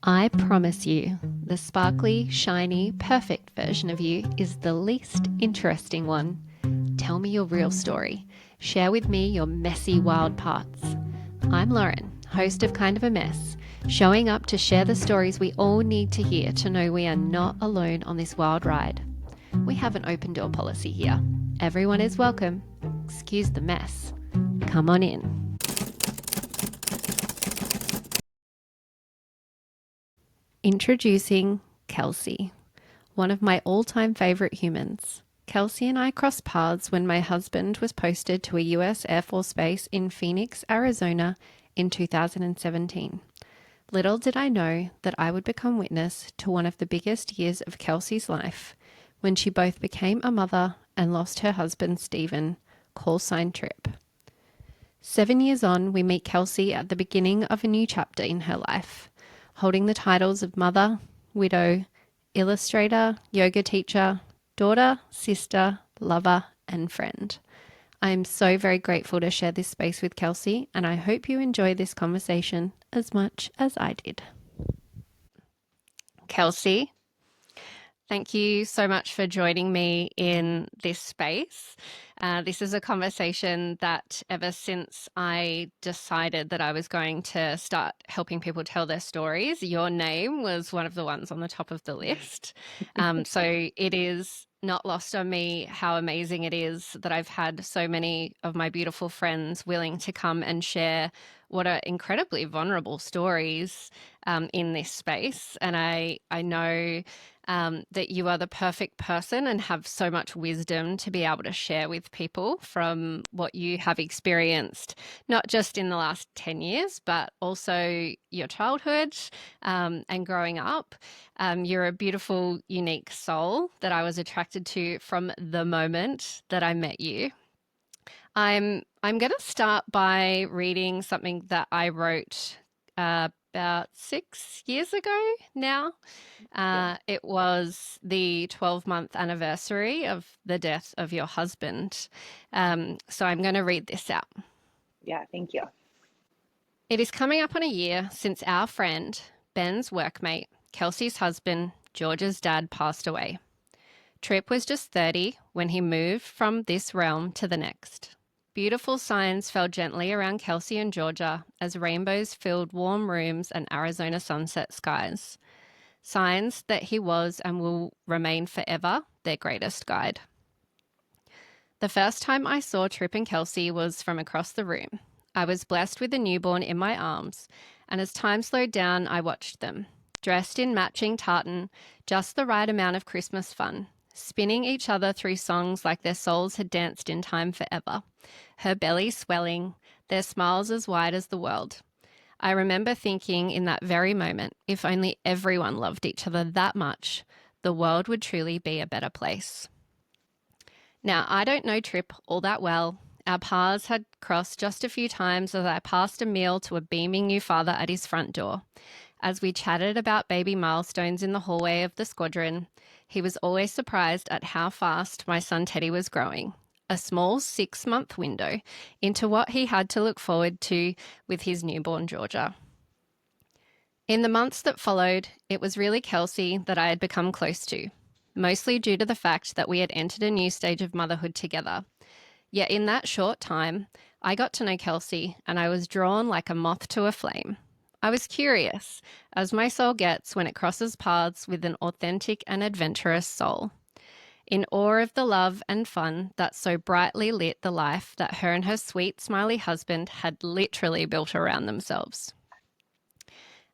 I promise you, the sparkly, shiny, perfect version of you is the least interesting one. Tell me your real story. Share with me your messy, wild parts. I'm Lauren, host of Kind of a Mess, showing up to share the stories we all need to hear to know we are not alone on this wild ride. We have an open door policy here. Everyone is welcome. Excuse the mess. Come on in. Introducing Kelsey, one of my all-time favorite humans. Kelsey and I crossed paths when my husband was posted to a US Air Force base in Phoenix, Arizona in 2017. Little did I know that I would become witness to one of the biggest years of Kelsey's life when she both became a mother and lost her husband, Stephen, call sign Trip. 7 years on, we meet Kelsey at the beginning of a new chapter in her life, holding the titles of mother, widow, illustrator, yoga teacher, daughter, sister, lover, and friend. I am so very grateful to share this space with Kelsey, and I hope you enjoy this conversation as much as I did. Kelsey, thank you so much for joining me in this space. This is a conversation that ever since I decided that I was going to start helping people tell their stories, your name was one of the ones on the top of the list. So it is not lost on me how amazing it is that I've had so many of my beautiful friends willing to come and share what are incredibly vulnerable stories in this space. And I know that you are the perfect person and have so much wisdom to be able to share with people from what you have experienced, not just in the last 10 years, but also your childhood and growing up. You're a beautiful, unique soul that I was attracted to from the moment that I met you. I'm going to start by reading something that I wrote about 6 years ago now. It was the 12-month anniversary of the death of your husband. So I'm going to read this out. Yeah, thank you. It is coming up on a year since our friend, Ben's workmate, Kelsey's husband, George's dad, passed away. Tripp was just 30 when he moved from this realm to the next. Beautiful signs fell gently around Kelsey and Georgia as rainbows filled warm rooms and Arizona sunset skies. Signs that he was and will remain forever their greatest guide. The first time I saw Tripp and Kelsey was from across the room. I was blessed with a newborn in my arms, and as time slowed down, I watched them, dressed in matching tartan, just the right amount of Christmas fun, spinning each other through songs like their souls had danced in time forever, her belly swelling, their smiles as wide as the world. I remember thinking in that very moment, if only everyone loved each other that much, the world would truly be a better place. Now, I don't know Tripp all that well. Our paths had crossed just a few times as I passed a meal to a beaming new father at his front door. As we chatted about baby milestones in the hallway of the squadron, he was always surprised at how fast my son Teddy was growing. A small 6-month window into what he had to look forward to with his newborn Georgia. In the months that followed, it was really Kelsey that I had become close to, mostly due to the fact that we had entered a new stage of motherhood together. Yet in that short time, I got to know Kelsey and I was drawn like a moth to a flame. I was curious, as my soul gets when it crosses paths with an authentic and adventurous soul. In awe of the love and fun that so brightly lit the life that her and her sweet, smiley husband had literally built around themselves.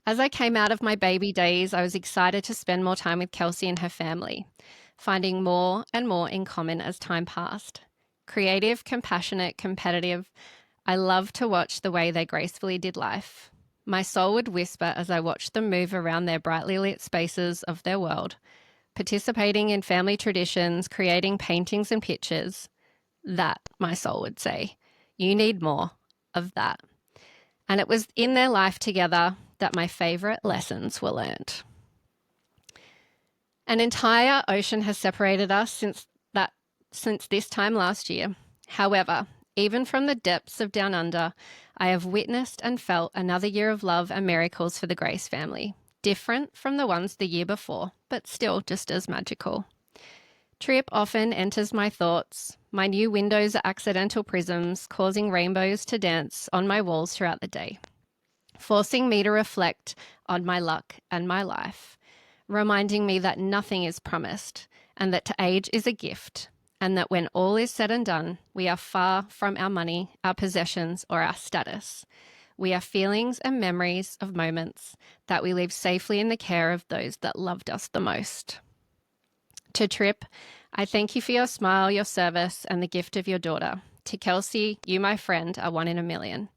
As I came out of my baby days, I was excited to spend more time with Kelsey and her family, finding more and more in common as time passed. Creative, compassionate, competitive, I loved to watch the way they gracefully did life. My soul would whisper as I watched them move around their brightly lit spaces of their world, participating in family traditions, creating paintings and pictures. That, my soul would say, you need more of that. And it was in their life together that my favorite lessons were learned. An entire ocean has separated us since this time last year. However, even from the depths of Down Under, I have witnessed and felt another year of love and miracles for the Grace family. different from the ones the year before, but still just as magical. Trip often enters my thoughts. My new windows are accidental prisms, causing rainbows to dance on my walls throughout the day, forcing me to reflect on my luck and my life, reminding me that nothing is promised and that to age is a gift, and that when all is said and done, we are far from our money, our possessions, or our status. We are feelings and memories of moments that we leave safely in the care of those that loved us the most. To Trip, I thank you for your smile, your service, and the gift of your daughter. To Kelsey, you, my friend, are one in a million.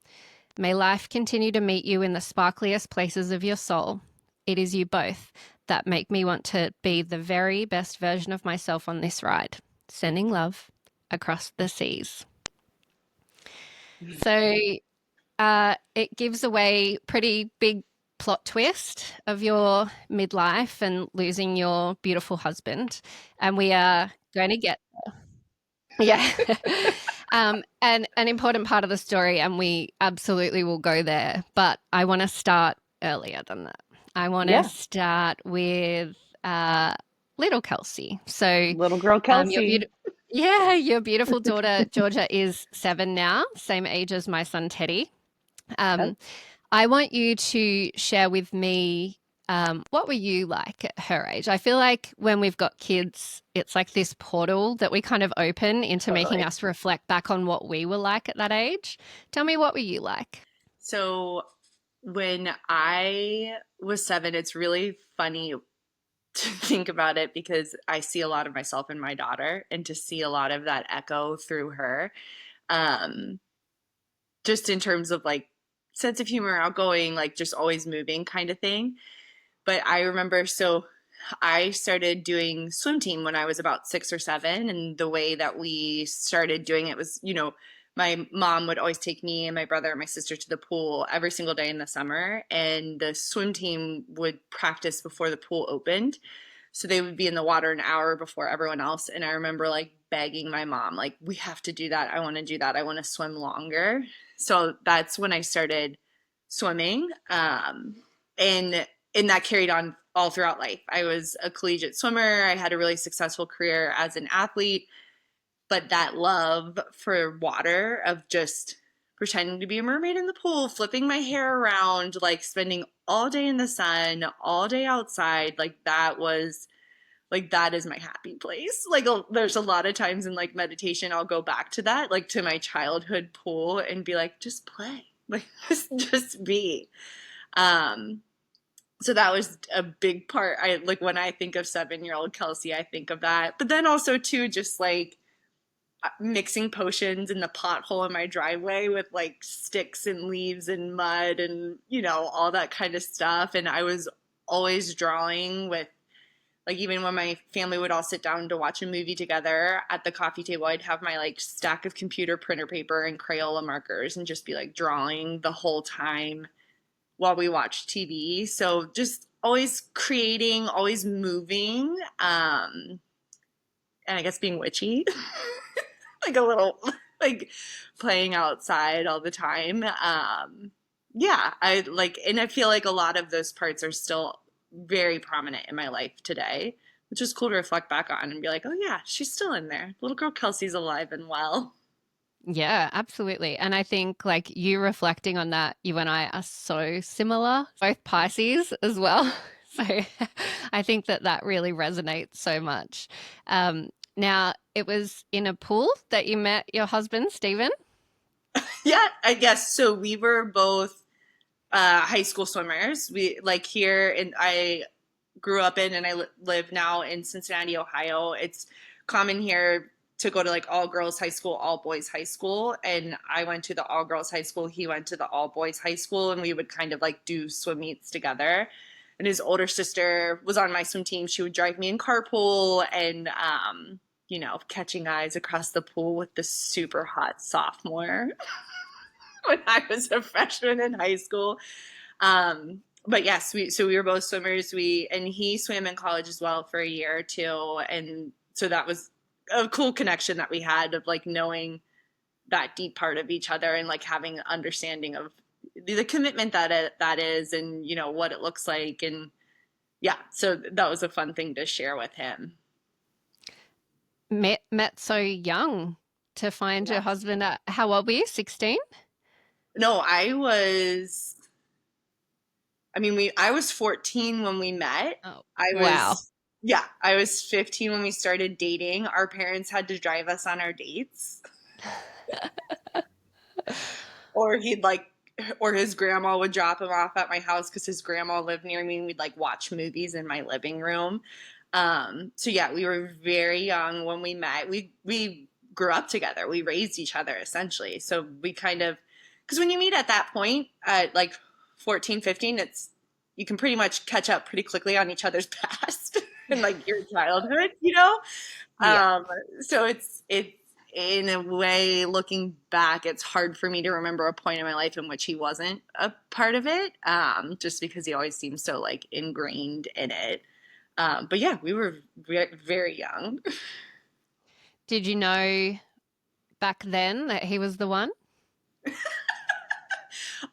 May life continue to meet you in the sparkliest places of your soul. It is you both that make me want to be the very best version of myself on this ride. Sending love across the seas. So it gives away pretty big plot twist of your midlife and losing your beautiful husband. And we are going to get yeah. And an important part of the story, and we absolutely will go there. But I want to start earlier than that. I want to Yeah. start with little Kelsey. So, Little girl your Kelsey. beautiful, yeah, your beautiful daughter Georgia is 7 now, same age as my son Teddy. Yep. Um, I want you to share with me what were you like at her age? I feel like when we've got kids, it's like this portal that we kind of open into making Totally. us reflect back on what we were like at that age. Tell me, what were you like? So when I was 7, it's really funny to think about it because I see a lot of myself in my daughter and to see a lot of that echo through her. Um, just in terms of like sense of humor, outgoing, like just always moving kind of thing. But I remember, so I started doing swim team when I was about 6 or 7. And the way that we started doing it was, my mom would always take me and my brother and my sister to the pool every single day in the summer. And the swim team would practice before the pool opened. So they would be in the water an hour before everyone else. And I remember like begging my mom, like, we have to do that. I want to do that. I want to swim longer. So that's when I started swimming. And that carried on all throughout life. I was a collegiate swimmer. I had a really successful career as an athlete, but that love for water of just pretending to be a mermaid in the pool, flipping my hair around, like spending all day in the sun, all day outside, that is my happy place. Like there's a lot of times in like meditation I'll go back to that, like to my childhood pool and be like, just play. Like just be. Um so that was a big part. I like when I think of 7-year-old Kelsey, I think of that. But then also too, just like mixing potions in the pothole in my driveway with like sticks and leaves and mud and all that kind of stuff. And I was always drawing with, like, even when my family would all sit down to watch a movie together at the coffee table, I'd have my like stack of computer printer paper and Crayola markers and just be like drawing the whole time while we watched TV. So just always creating, always moving, and I guess being witchy, like a little, like playing outside all the time. Yeah, I like, and I feel like a lot of those parts are still very prominent in my life today, which is cool to reflect back on and be like, oh yeah, she's still in there. Little girl Kelsey's alive and well. Yeah, absolutely. And I think like you reflecting on that, you and I are so similar, both Pisces as well. So I think that that really resonates so much. Now, it was in a pool that you met your husband, Stephen. Yeah, I guess so. We were both high school swimmers. We like here, and I grew up in, and I live now in Cincinnati, Ohio. It's common here to go to like all girls high school, all boys high school, and I went to the all girls high school. He went to the all boys high school, and we would kind of like do swim meets together. And his older sister was on my swim team. She would drive me in carpool and catching eyes across the pool with the super hot sophomore when I was a freshman in high school. But yes, we were both swimmers. And he swam in college as well for a year or two, and so that was a cool connection that we had of like knowing that deep part of each other and like having an understanding of the commitment that that is, and what it looks like. And yeah, so that was a fun thing to share with him. Met so young to find your Yes. husband at, how old were you? 16? No, I was 14 when we met. Oh, I wow. was, yeah, I was 15 when we started dating. Our parents had to drive us on our dates, or he'd like, or his grandma would drop him off at my house because his grandma lived near me and we'd like watch movies in my living room. So yeah, we were very young when we met. We grew up together. We raised each other essentially. So we kind of, because when you meet at that point at like 14, 15, it's you can pretty much catch up pretty quickly on each other's past and like your childhood, you know? Yeah. So it's in a way, looking back, it's hard for me to remember a point in my life in which he wasn't a part of it, just because he always seems so like ingrained in it. But yeah, we were very young. Did you know back then that he was the one?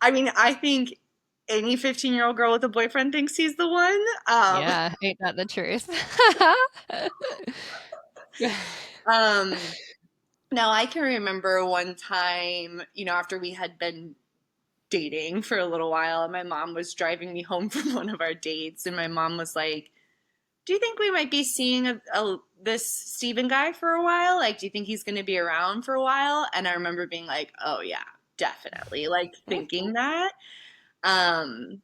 I mean, I think any 15-year-old girl with a boyfriend thinks he's the one. Yeah, ain't that the truth? Um, Now I can remember one time, after we had been dating for a little while, and my mom was driving me home from one of our dates, and my mom was like, "Do you think we might be seeing this Steven guy for a while? Like, do you think he's going to be around for a while?" And I remember being like, "Oh yeah, definitely," like thinking that. Um,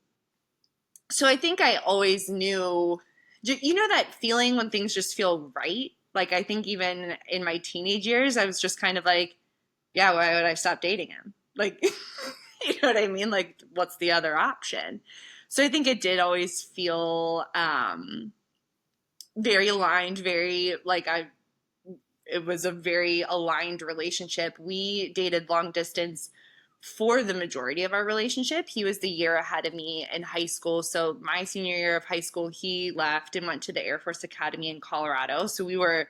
so I think I always knew, that feeling when things just feel right. Like I think even in my teenage years, I was just kind of like, yeah, why would I stop dating him? Like, you know what I mean? Like, what's the other option? So I think it did always feel very aligned, very like it was a very aligned relationship. We dated long distance for the majority of our relationship. He was the year ahead of me in high school. So my senior year of high school, he left and went to the Air Force Academy in Colorado. So we were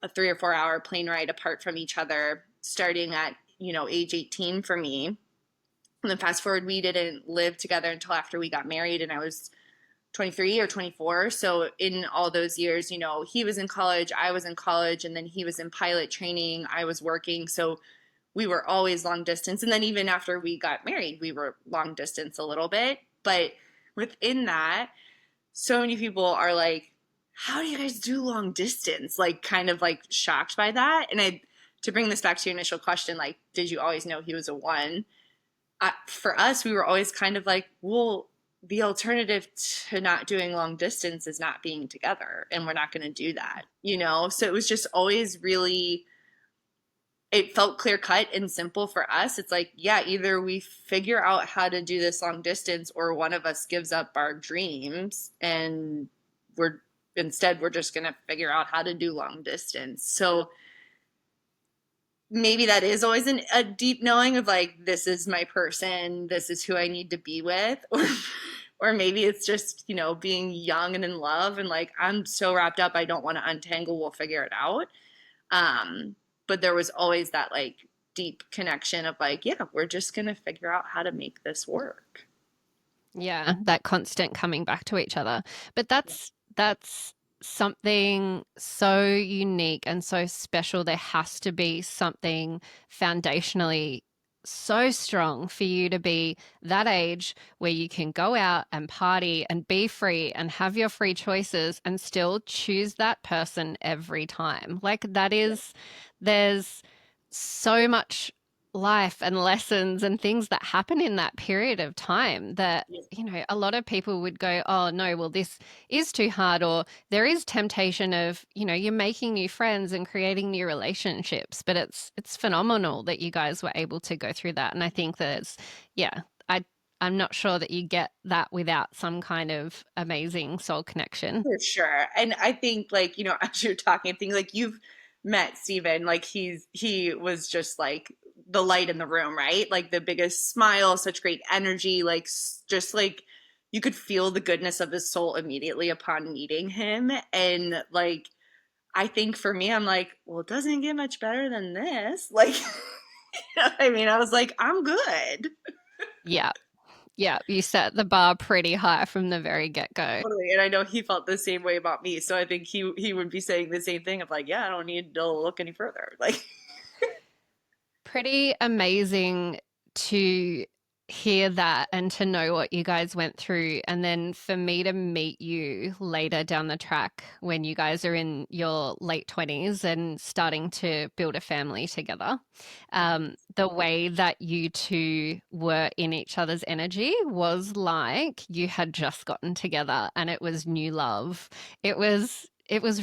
a 3 or 4 hour plane ride apart from each other, starting at, age 18 for me. And then fast forward, we didn't live together until after we got married, and I was 23 or 24. So in all those years, he was in college, I was in college, and then he was in pilot training, I was working. So we were always long distance. And then even after we got married, we were long distance a little bit. But within that, so many people are like, how do you guys do long distance? Like, kind of like shocked by that. And to bring this back to your initial question, like, did you always know he was a one? For us, we were always kind of like, well, the alternative to not doing long distance is not being together, and we're not going to do that. So it was just always really, it felt clear cut and simple for us. It's like, yeah, either we figure out how to do this long distance, or one of us gives up our dreams, and we're we're just going to figure out how to do long distance. So maybe that is always a deep knowing of like, this is my person, this is who I need to be with, or maybe it's just, being young and in love and like, I'm so wrapped up, I don't want to untangle, we'll figure it out. But there was always that like deep connection of like, yeah, we're just going to figure out how to make this work. Yeah, that constant coming back to each other. But that's something so unique and so special. There has to be something foundationally so strong for you to be that age where you can go out and party and be free and have your free choices and still choose that person every time. Like that Yeah. is, there's so much life and lessons and things that happen in that period of time that, Yeah. a lot of people would go, oh no, well, this is too hard, or there is temptation of, you're making new friends and creating new relationships. But it's phenomenal that you guys were able to go through that. And I think that it's, yeah, I'm not sure that you get that without some kind of amazing soul connection. For sure. And I think like, as you're talking, I think like you've met Steven, like he was just like the light in the room, right? Like the biggest smile, such great energy, like just like you could feel the goodness of his soul immediately upon meeting him. And like I think for me, I'm like, well, it doesn't get much better than this. Like, I mean, I was like, I'm good. Yeah. Yeah, you set the bar pretty high from the very get-go. Totally. And I know he felt the same way about me. So I think he would be saying the same thing of like, yeah, I don't need to look any further. Like, Pretty amazing to hear that and to know what you guys went through. And then for me to meet you later down the track when you guys are in your late 20s and starting to build a family together. The way that you two were in each other's energy was like you had just gotten together and it was new love. It was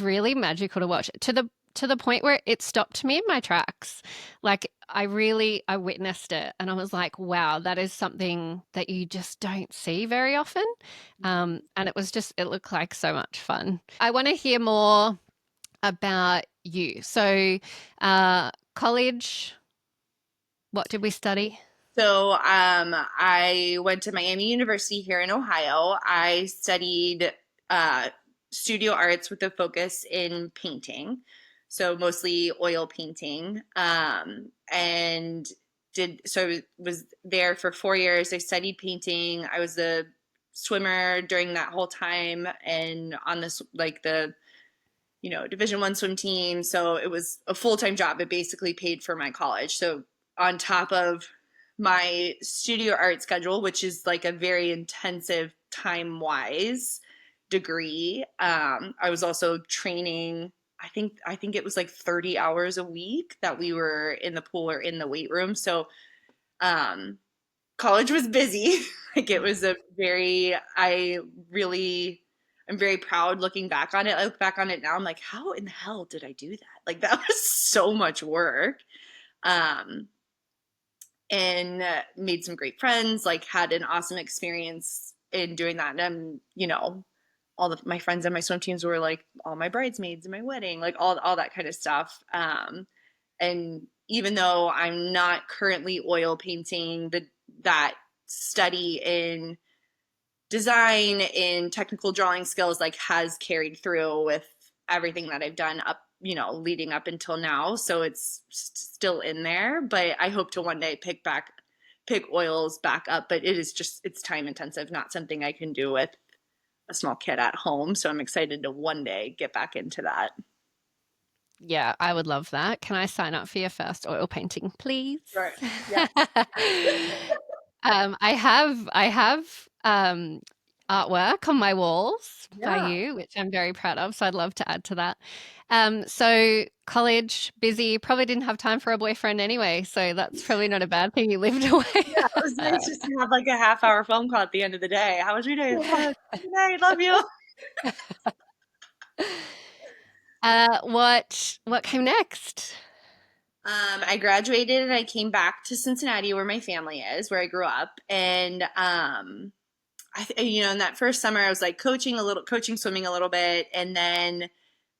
really magical to watch to the point where it stopped me in my tracks. Like I witnessed it and I was like, wow, that is something that you just don't see very often. And it looked like so much fun. I want to hear more about you. So, college, what did we study? so I went to Miami University here in Ohio. I studied uh, studio arts with a focus in painting, so mostly oil painting. And did so I was there for 4 years. I studied painting. I was a swimmer during that whole time, and on this like the Division 1 swim team. So it was a full-time job. It basically paid for my college. So on top of my studio art schedule, which is like a very intensive time-wise degree, I was also training. I think it was like 30 hours a week that we were in the pool or in the weight room. So um, college was busy. Like it was a very, I'm very proud looking back on it. I look back on it now, I'm like, how in the hell did I do that? Like that was so much work. Um, and made some great friends, like had an awesome experience in doing that. And, all of my friends and my swim teams were like all my bridesmaids in my wedding, like all that kind of stuff. And even though I'm not currently oil painting, that study in design in technical drawing skills like has carried through with everything that I've done up, leading up until now. So it's still in there, but I hope to one day pick oils back up. But it's time intensive, not something I can do with a small kid at home. So I'm excited to one day get back into that. Yeah, I would love that. Can I sign up for your first oil painting, please? Right. Yeah. I have artwork on my walls by Yeah. you, which I'm very proud of. So I'd love to add to that. So college, busy, probably didn't have time for a boyfriend anyway. So that's probably not a bad thing. You lived Yeah, it was away. nice just to have like a half-hour phone call at the end of the day. How was your day? Oh, good night. Love you. What came next? I graduated and I came back to Cincinnati where my family is, where I grew up. And in that first summer I was like coaching swimming a little bit, and then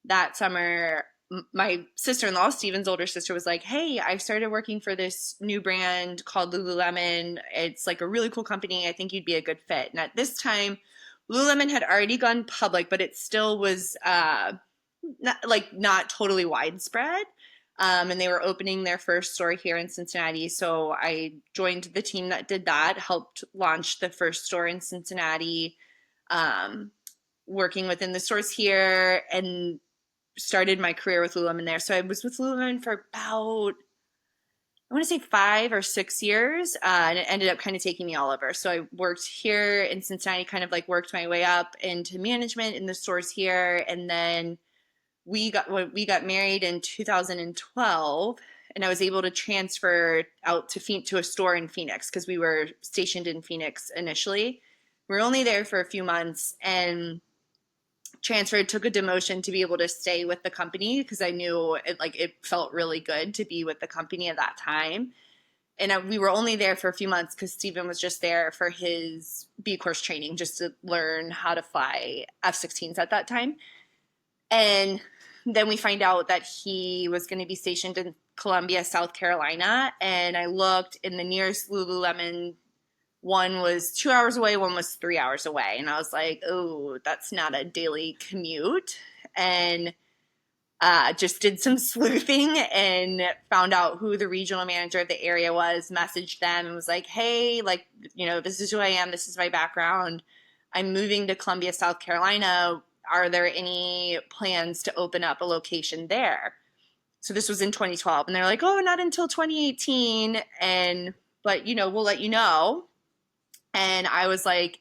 that summer my sister-in-law, Steven's older sister, was like, "Hey, I started working for this new brand called Lululemon. It's like a really cool company. I think you'd be a good fit." And at this time, Lululemon had already gone public, but it still was not totally widespread. And they were opening their first store here in Cincinnati. So I joined the team that did that, helped launch the first store in Cincinnati, um, working within the stores here, and started my career with Lululemon there. So I was with Lululemon for about, I want to say 5 or 6 years, and it ended up kind of taking me all over. So I worked here in Cincinnati, kind of like worked my way up into management in the stores here, and then we got married in 2012, and I was able to transfer out to a store in Phoenix because we were stationed in Phoenix initially. We were only there for a few months and transferred, took a demotion to be able to stay with the company because I knew it felt really good to be with the company at that time. And we were only there for a few months because Steven was just there for his B course training just to learn how to fly F-16s at that time. And then we find out that he was going to be stationed in Columbia, South Carolina. And I looked, in the nearest Lululemon, one was 2 hours away, one was 3 hours away. And I was like, oh, that's not a daily commute. And just did some sleuthing and found out who the regional manager of the area was, messaged them and was like, hey, like, this is who I am. This is my background. I'm moving to Columbia, South Carolina. Are there any plans to open up a location there? So this was in 2012. And they're like, oh, not until 2018. But, we'll let you know. And I was like,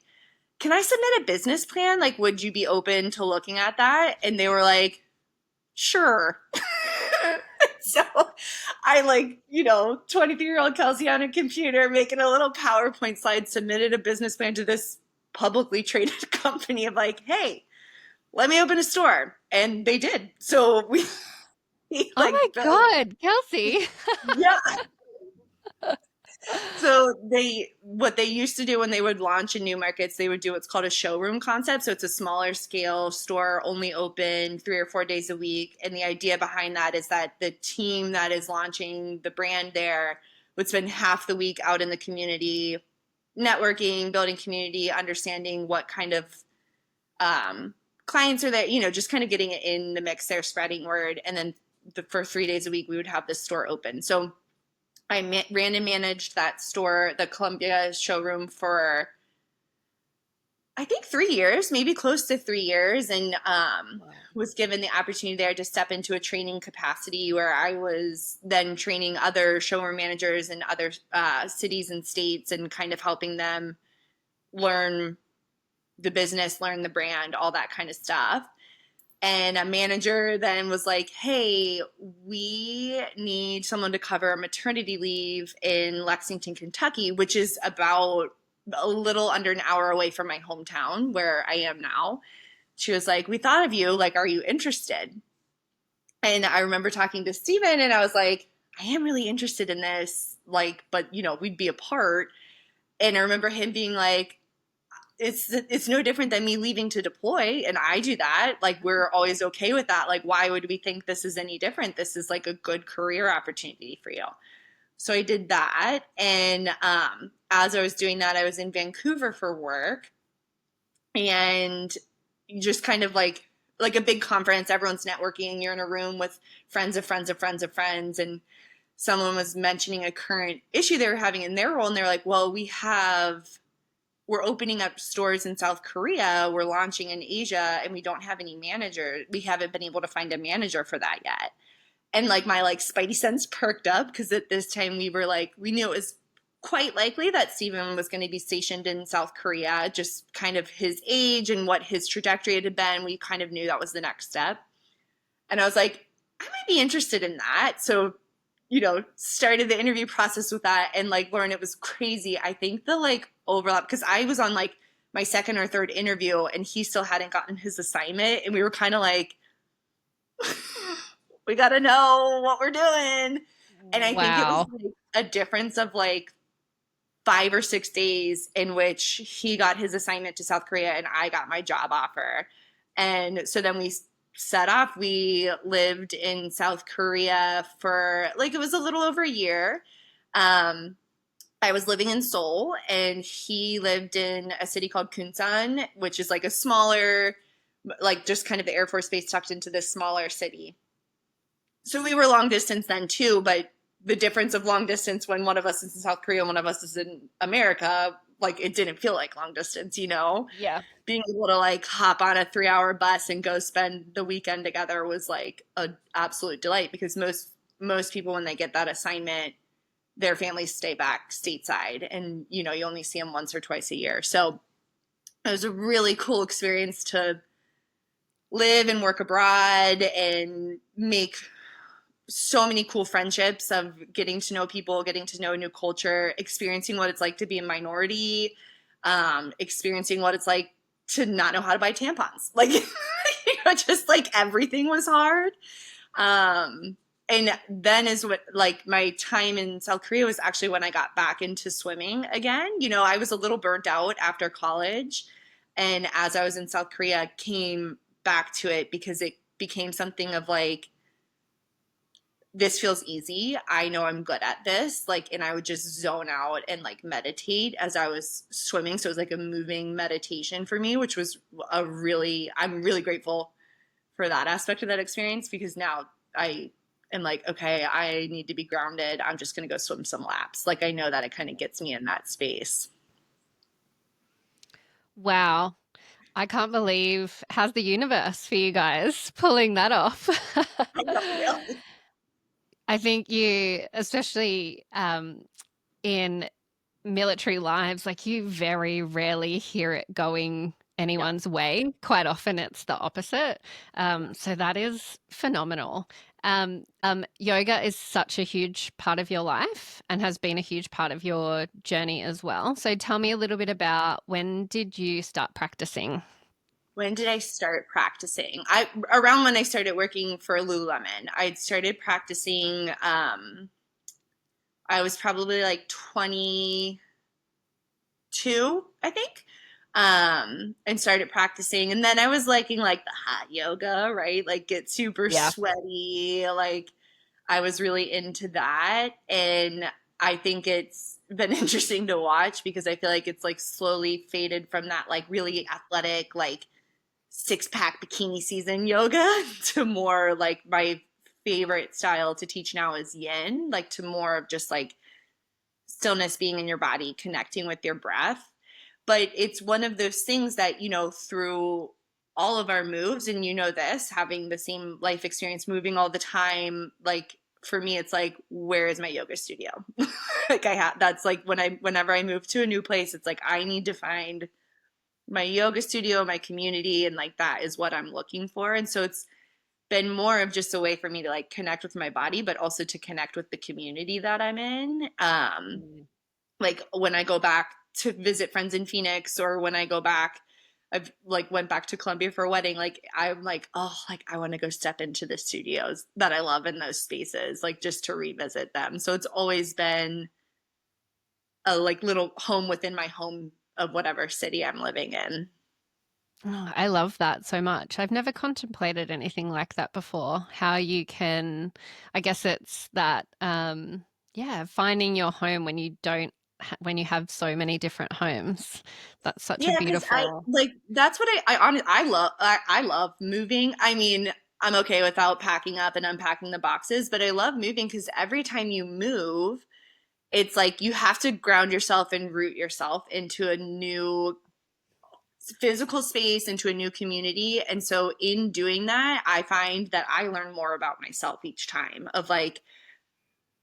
can I submit a business plan? Like, would you be open to looking at that? And they were like, sure. So I 23-year-old Kelsey on a computer making a little PowerPoint slide, submitted a business plan to this publicly traded company of like, hey, let me open a store. And they did. So we Oh my built, God, Kelsey. yeah. So what they used to do when they would launch in new markets, they would do what's called a showroom concept. So it's a smaller scale store, only open 3 or 4 days a week. And the idea behind that is that the team that is launching the brand there would spend half the week out in the community, networking, building community, understanding what kind of clients are there, just kind of getting it in the mix there, spreading word. And then for 3 days a week, we would have this store open. So I ran and managed that store, the Columbia showroom, for I think 3 years, maybe close to 3 years, and was given the opportunity there to step into a training capacity where I was then training other showroom managers in other cities and states and kind of helping them learn the business, learn the brand, all that kind of stuff. And a manager then was like, hey, we need someone to cover maternity leave in Lexington, Kentucky, which is about a little under an hour away from my hometown where I am now. She was like, we thought of you. Like, are you interested? And I remember talking to Steven and I was like, I am really interested in this. Like, but, we'd be apart. And I remember him being like, it's no different than me leaving to deploy, and I do that. Like, we're always okay with that. Like, why would we think this is any different? This is like a good career opportunity for you. So I did that, and as I was doing that, I was in Vancouver for work, and just kind of like a big conference. Everyone's networking. You're in a room with friends of friends of friends of friends, and someone was mentioning a current issue they were having in their role, and they're like, well, we're opening up stores in South Korea. We're launching in Asia, and we don't have any manager. We haven't been able to find a manager for that yet. And my spidey sense perked up because at this time we knew it was quite likely that Stephen was going to be stationed in South Korea, just kind of his age and what his trajectory had been. We kind of knew that was the next step. And I was like, I might be interested in that. So started the interview process with that, and Lauren, it was crazy. I think the overlap, because I was on my second or third interview and he still hadn't gotten his assignment, and we were kind of like, we got to know what we're doing. And I think it was Wow. a difference of 5 or 6 days in which he got his assignment to South Korea and I got my job offer. And so then we set off. We lived in South Korea for it was a little over a year. I was living in Seoul and he lived in a city called Kunsan, which is a smaller, just kind of the Air Force Base tucked into this smaller city. So we were long distance then too, but the difference of long distance when one of us is in South Korea and one of us is in America, it didn't feel like long distance, Yeah. being able to hop on a 3-hour bus and go spend the weekend together was an absolute delight, because most people, when they get that assignment, their families stay back stateside, and you only see them once or twice a year. So it was a really cool experience to live and work abroad and make so many cool friendships of getting to know people, getting to know a new culture, experiencing what it's like to be a minority, experiencing what it's like to not know how to buy tampons. Just everything was hard. And then is what my time in South Korea was actually when I got back into swimming again. I was a little burnt out after college. And as I was in South Korea, came back to it because it became something of this feels easy. I know I'm good at this. And I would just zone out and meditate as I was swimming. So it was a moving meditation for me, which was I'm really grateful for that aspect of that experience because now I am like, okay, I need to be grounded. I'm just going to go swim some laps. Like I know that it kind of gets me in that space. Wow. I can't believe how's the universe for you guys pulling that off. I know, really. I think you, especially in military lives, like you very rarely hear it going Yeah. anyone's way. Quite often it's the opposite. Yeah. So that is phenomenal. Yoga is such a huge part of your life and has been a huge part of your journey as well. So tell me a little bit about when did you start practicing? When did I start practicing? I around when I started working for Lululemon. I'd started practicing I was probably like 22, I think. And started practicing. And then I was liking like the hot yoga, right? Like get super Yeah. sweaty. Like I was really into that. And I think it's been interesting to watch because I feel like it's like slowly faded from that like really athletic, like six pack bikini season yoga to more like my favorite style to teach now is yin, like to more of just like stillness, being in your body, connecting with your breath. But it's one of those things that, through all of our moves, and this, having the same life experience, moving all the time, like for me, it's like, where is my yoga studio? Like that's like whenever I move to a new place, it's like, I need to find my yoga studio, my community, and like that is what I'm looking for. And so it's been more of just a way for me to like connect with my body, but also to connect with the community that I'm in. Mm. Like when I go back to visit friends in Phoenix or when I go back, I've like went back to Columbia for a wedding. Like I'm like, oh, like I want to go step into the studios that I love in those spaces, like just to revisit them. So it's always been a like little home within my home of whatever city I'm living in. Oh, I love that so much. I've never contemplated anything like that before. How you can, I guess it's that, yeah, finding your home when you don't, when you have so many different homes. That's such a Yeah, because I beautiful. like that's what I love moving. I mean, I'm okay without packing up and unpacking the boxes, but I love moving because every time you move, it's like you have to ground yourself and root yourself into a new physical space, into a new community. And so in doing that, I find that I learn more about myself each time of like,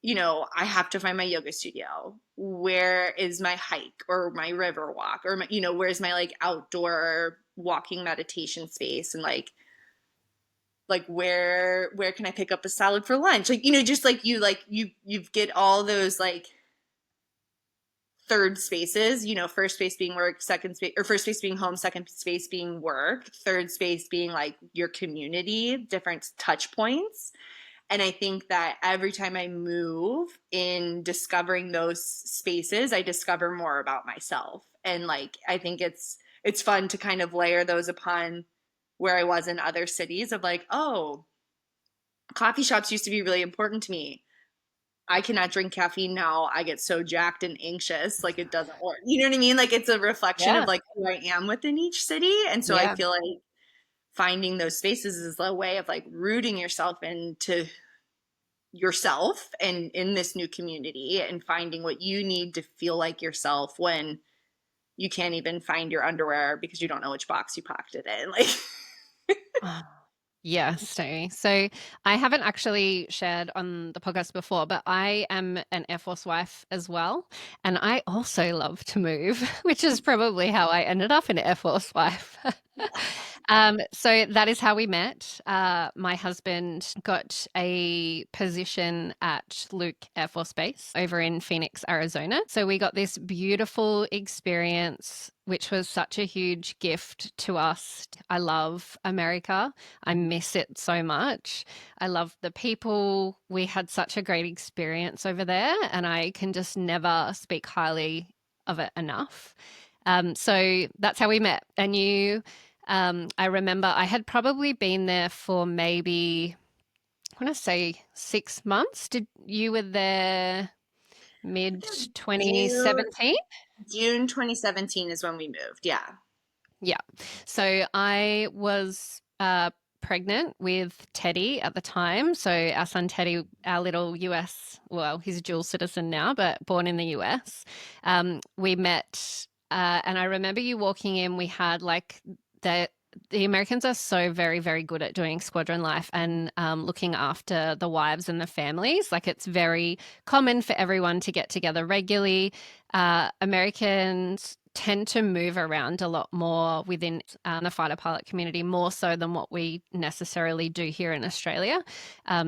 I have to find my yoga studio. Where is my hike or my river walk or where's my like outdoor walking meditation space and like where can I pick up a salad for lunch? Like, just like you get all those like third spaces, first space being work, second space or first space being home, second space being work, third space being like your community, different touch points. And I think that every time I move in discovering those spaces, I discover more about myself. And like I think it's fun to kind of layer those upon where I was in other cities of like, oh, coffee shops used to be really important to me. I cannot drink caffeine now. I get so jacked and anxious. Like it doesn't work. You know what I mean? Like it's a reflection of Yeah. like who I am within each city. And so I Yeah. feel like finding those spaces is a way of like rooting yourself into yourself and in this new community and finding what you need to feel like yourself when you can't even find your underwear because you don't know which box you packed it in. Like, Oh, yes, Tony. So I haven't actually shared on the podcast before, but I am an Air Force wife as well. And I also love to move, which is probably how I ended up an Air Force wife. So that is how we met. My husband got a position at Luke Air Force Base over in Phoenix, Arizona. So we got this beautiful experience, which was such a huge gift to us. I love America. I miss it so much. I love the people. We had such a great experience over there, and I can just never speak highly of it enough. So that's how we met. And I remember I had probably been there for maybe, I want to say 6 months. Did you were there mid June 2017? June 2017 is when we moved. Yeah. Yeah. So I was pregnant with Teddy at the time. So our son Teddy, our little US, well, he's a dual citizen now, but born in the US. We met, and I remember you walking in. We had like the the Americans are so very, very good at doing squadron life and looking after the wives and the families. Like it's very common for everyone to get together regularly. Americans tend to move around a lot more within the fighter pilot community, more so than what we necessarily do here in Australia.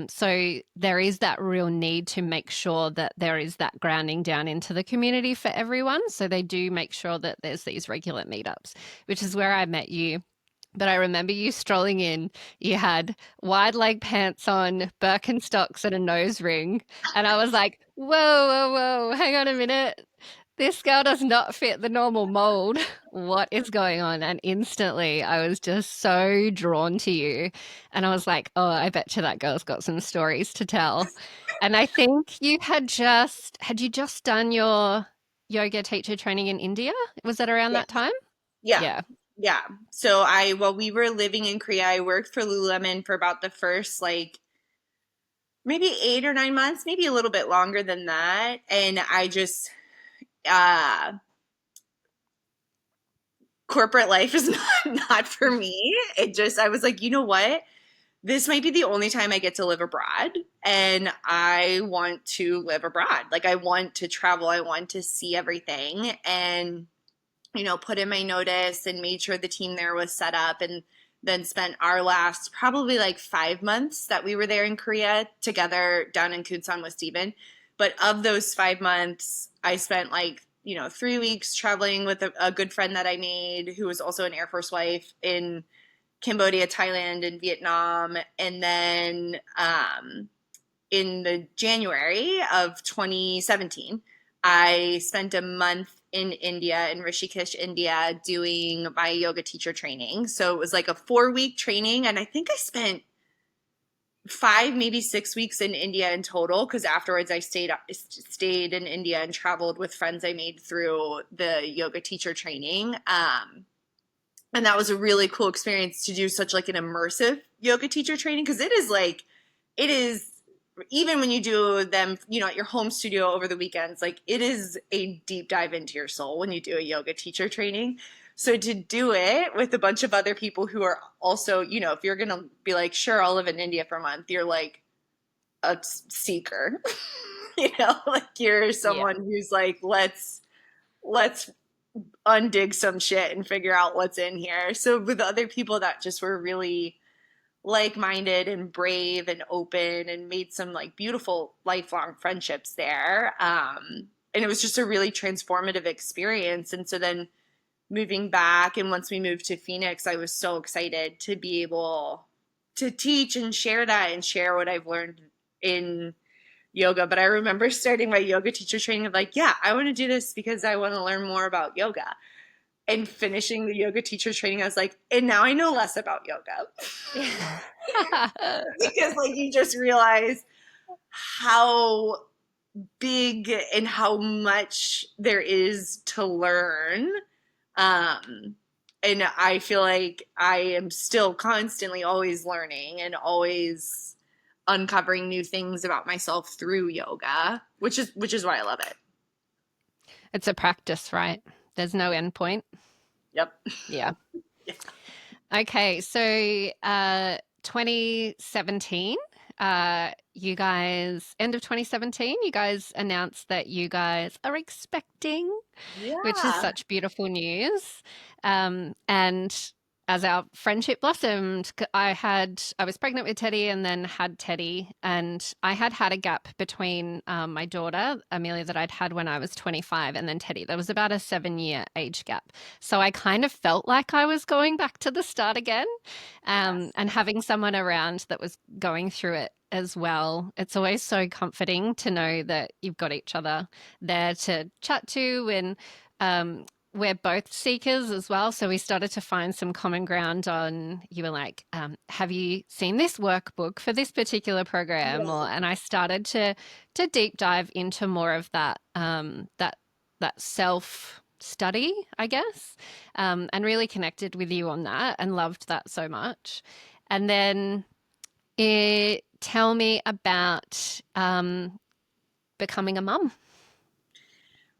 So there is that real need to make sure that there is that grounding down into the community for everyone. So they do make sure that there's these regular meetups, which is where I met you. But I remember you strolling in. You had wide leg pants on, Birkenstocks, and a nose ring. And I was like, whoa, whoa, whoa, hang on a minute. This girl does not fit the normal mold. What is going on? And instantly I was just so drawn to you. And I was like, oh, I bet you that girl's got some stories to tell. And I think you had you just done your yoga teacher training in India? Was that around Yeah. that time? Yeah. Yeah. Yeah. So while we were living in Korea, I worked for Lululemon for about the first like maybe 8 or 9 months, maybe a little bit longer than that. And I just, uh, corporate life is not for me. I was like, you know what? This might be the only time I get to live abroad. And I want to live abroad. Like, I want to travel, I want to see everything. And put in my notice and made sure the team there was set up, and then spent our last probably like 5 months that we were there in Korea together down in Kunsan with Steven. But of those 5 months, I spent like, 3 weeks traveling with a good friend that I made who was also an Air Force wife in Cambodia, Thailand, and Vietnam. And then in the January of 2017, I spent a month in India, in Rishikesh, India, doing my yoga teacher training. So it was like a 4 week training. And I think I spent 5, maybe 6 weeks in India in total, because afterwards I stayed in India and traveled with friends I made through the yoga teacher training. And that was a really cool experience to do such like an immersive yoga teacher training, because it is even when you do them, at your home studio over the weekends, like it is a deep dive into your soul when you do a yoga teacher training. So to do it with a bunch of other people who are also, if you're going to be like, sure, I'll live in India for a month, you're like a seeker, like you're Yeah. someone who's like, let's undig some shit and figure out what's in here. So with other people that just were really like-minded and brave and open, and made some like beautiful lifelong friendships there. And it was just a really transformative experience. And so then moving back, and once we moved to Phoenix, I was so excited to be able to teach and share that and share what I've learned in yoga. But I remember starting my yoga teacher training of like, yeah, I want to do this because I want to learn more about yoga. And finishing the yoga teacher training, I was like, and now I know less about yoga. Because like you just realize how big and how much there is to learn. And I feel like I am still constantly always learning and always uncovering new things about myself through yoga, which is why I love it. It's a practice, right? There's no end point. Yep. Yeah. Yeah. Okay, so 2017, you guys, end of 2017, you guys announced that you guys are expecting, which is Yeah. such beautiful news. And as our friendship blossomed, I was pregnant with Teddy and then had Teddy, and I had a gap between my daughter Amelia that I'd had when I was 25, and then Teddy. There was about a 7 year age gap, so I kind of felt like I was going back to the start again, Yes. and having someone around that was going through it as well. It's always so comforting to know that you've got each other there to chat to, and um, we're both seekers as well. So we started to find some common ground on, you were like, have you seen this workbook for this particular program? Yes. And I started to deep dive into more of that self study, I guess, and really connected with you on that and loved that so much. And then tell me about becoming a mum.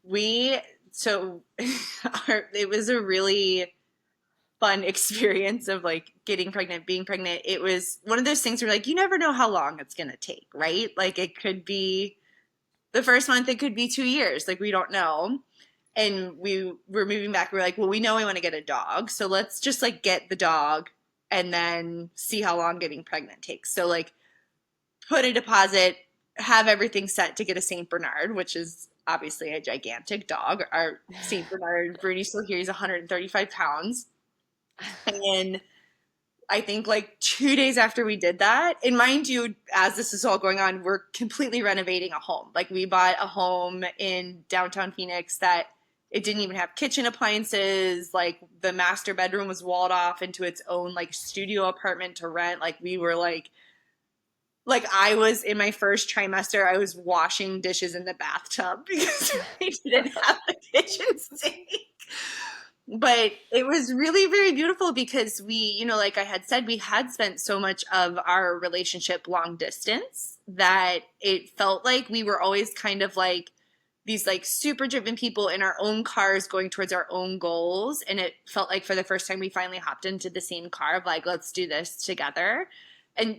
We, so it was a really fun experience of like getting pregnant, being pregnant. It was one of those things where like you never know how long it's going to take, right? Like it could be the first month, it could be 2 years. Like we don't know. And we were moving back. We were like, well, we know we want to get a dog. So let's just like get the dog and then see how long getting pregnant takes. So like put a deposit, have everything set to get a St. Bernard, which is obviously a gigantic dog. Our St. Bernard, Brody's still here. He's 135 pounds. And I think like 2 days after we did that, and mind you, as this is all going on, we're completely renovating a home. Like we bought a home in downtown Phoenix that it didn't even have kitchen appliances. Like the master bedroom was walled off into its own like studio apartment to rent. Like we were like I was in my first trimester, I was washing dishes in the bathtub because we didn't have a kitchen sink. But it was really very beautiful because we, like I had said, we had spent so much of our relationship long distance that it felt like we were always kind of like these like super driven people in our own cars going towards our own goals. And it felt like for the first time we finally hopped into the same car of like, let's do this together. And,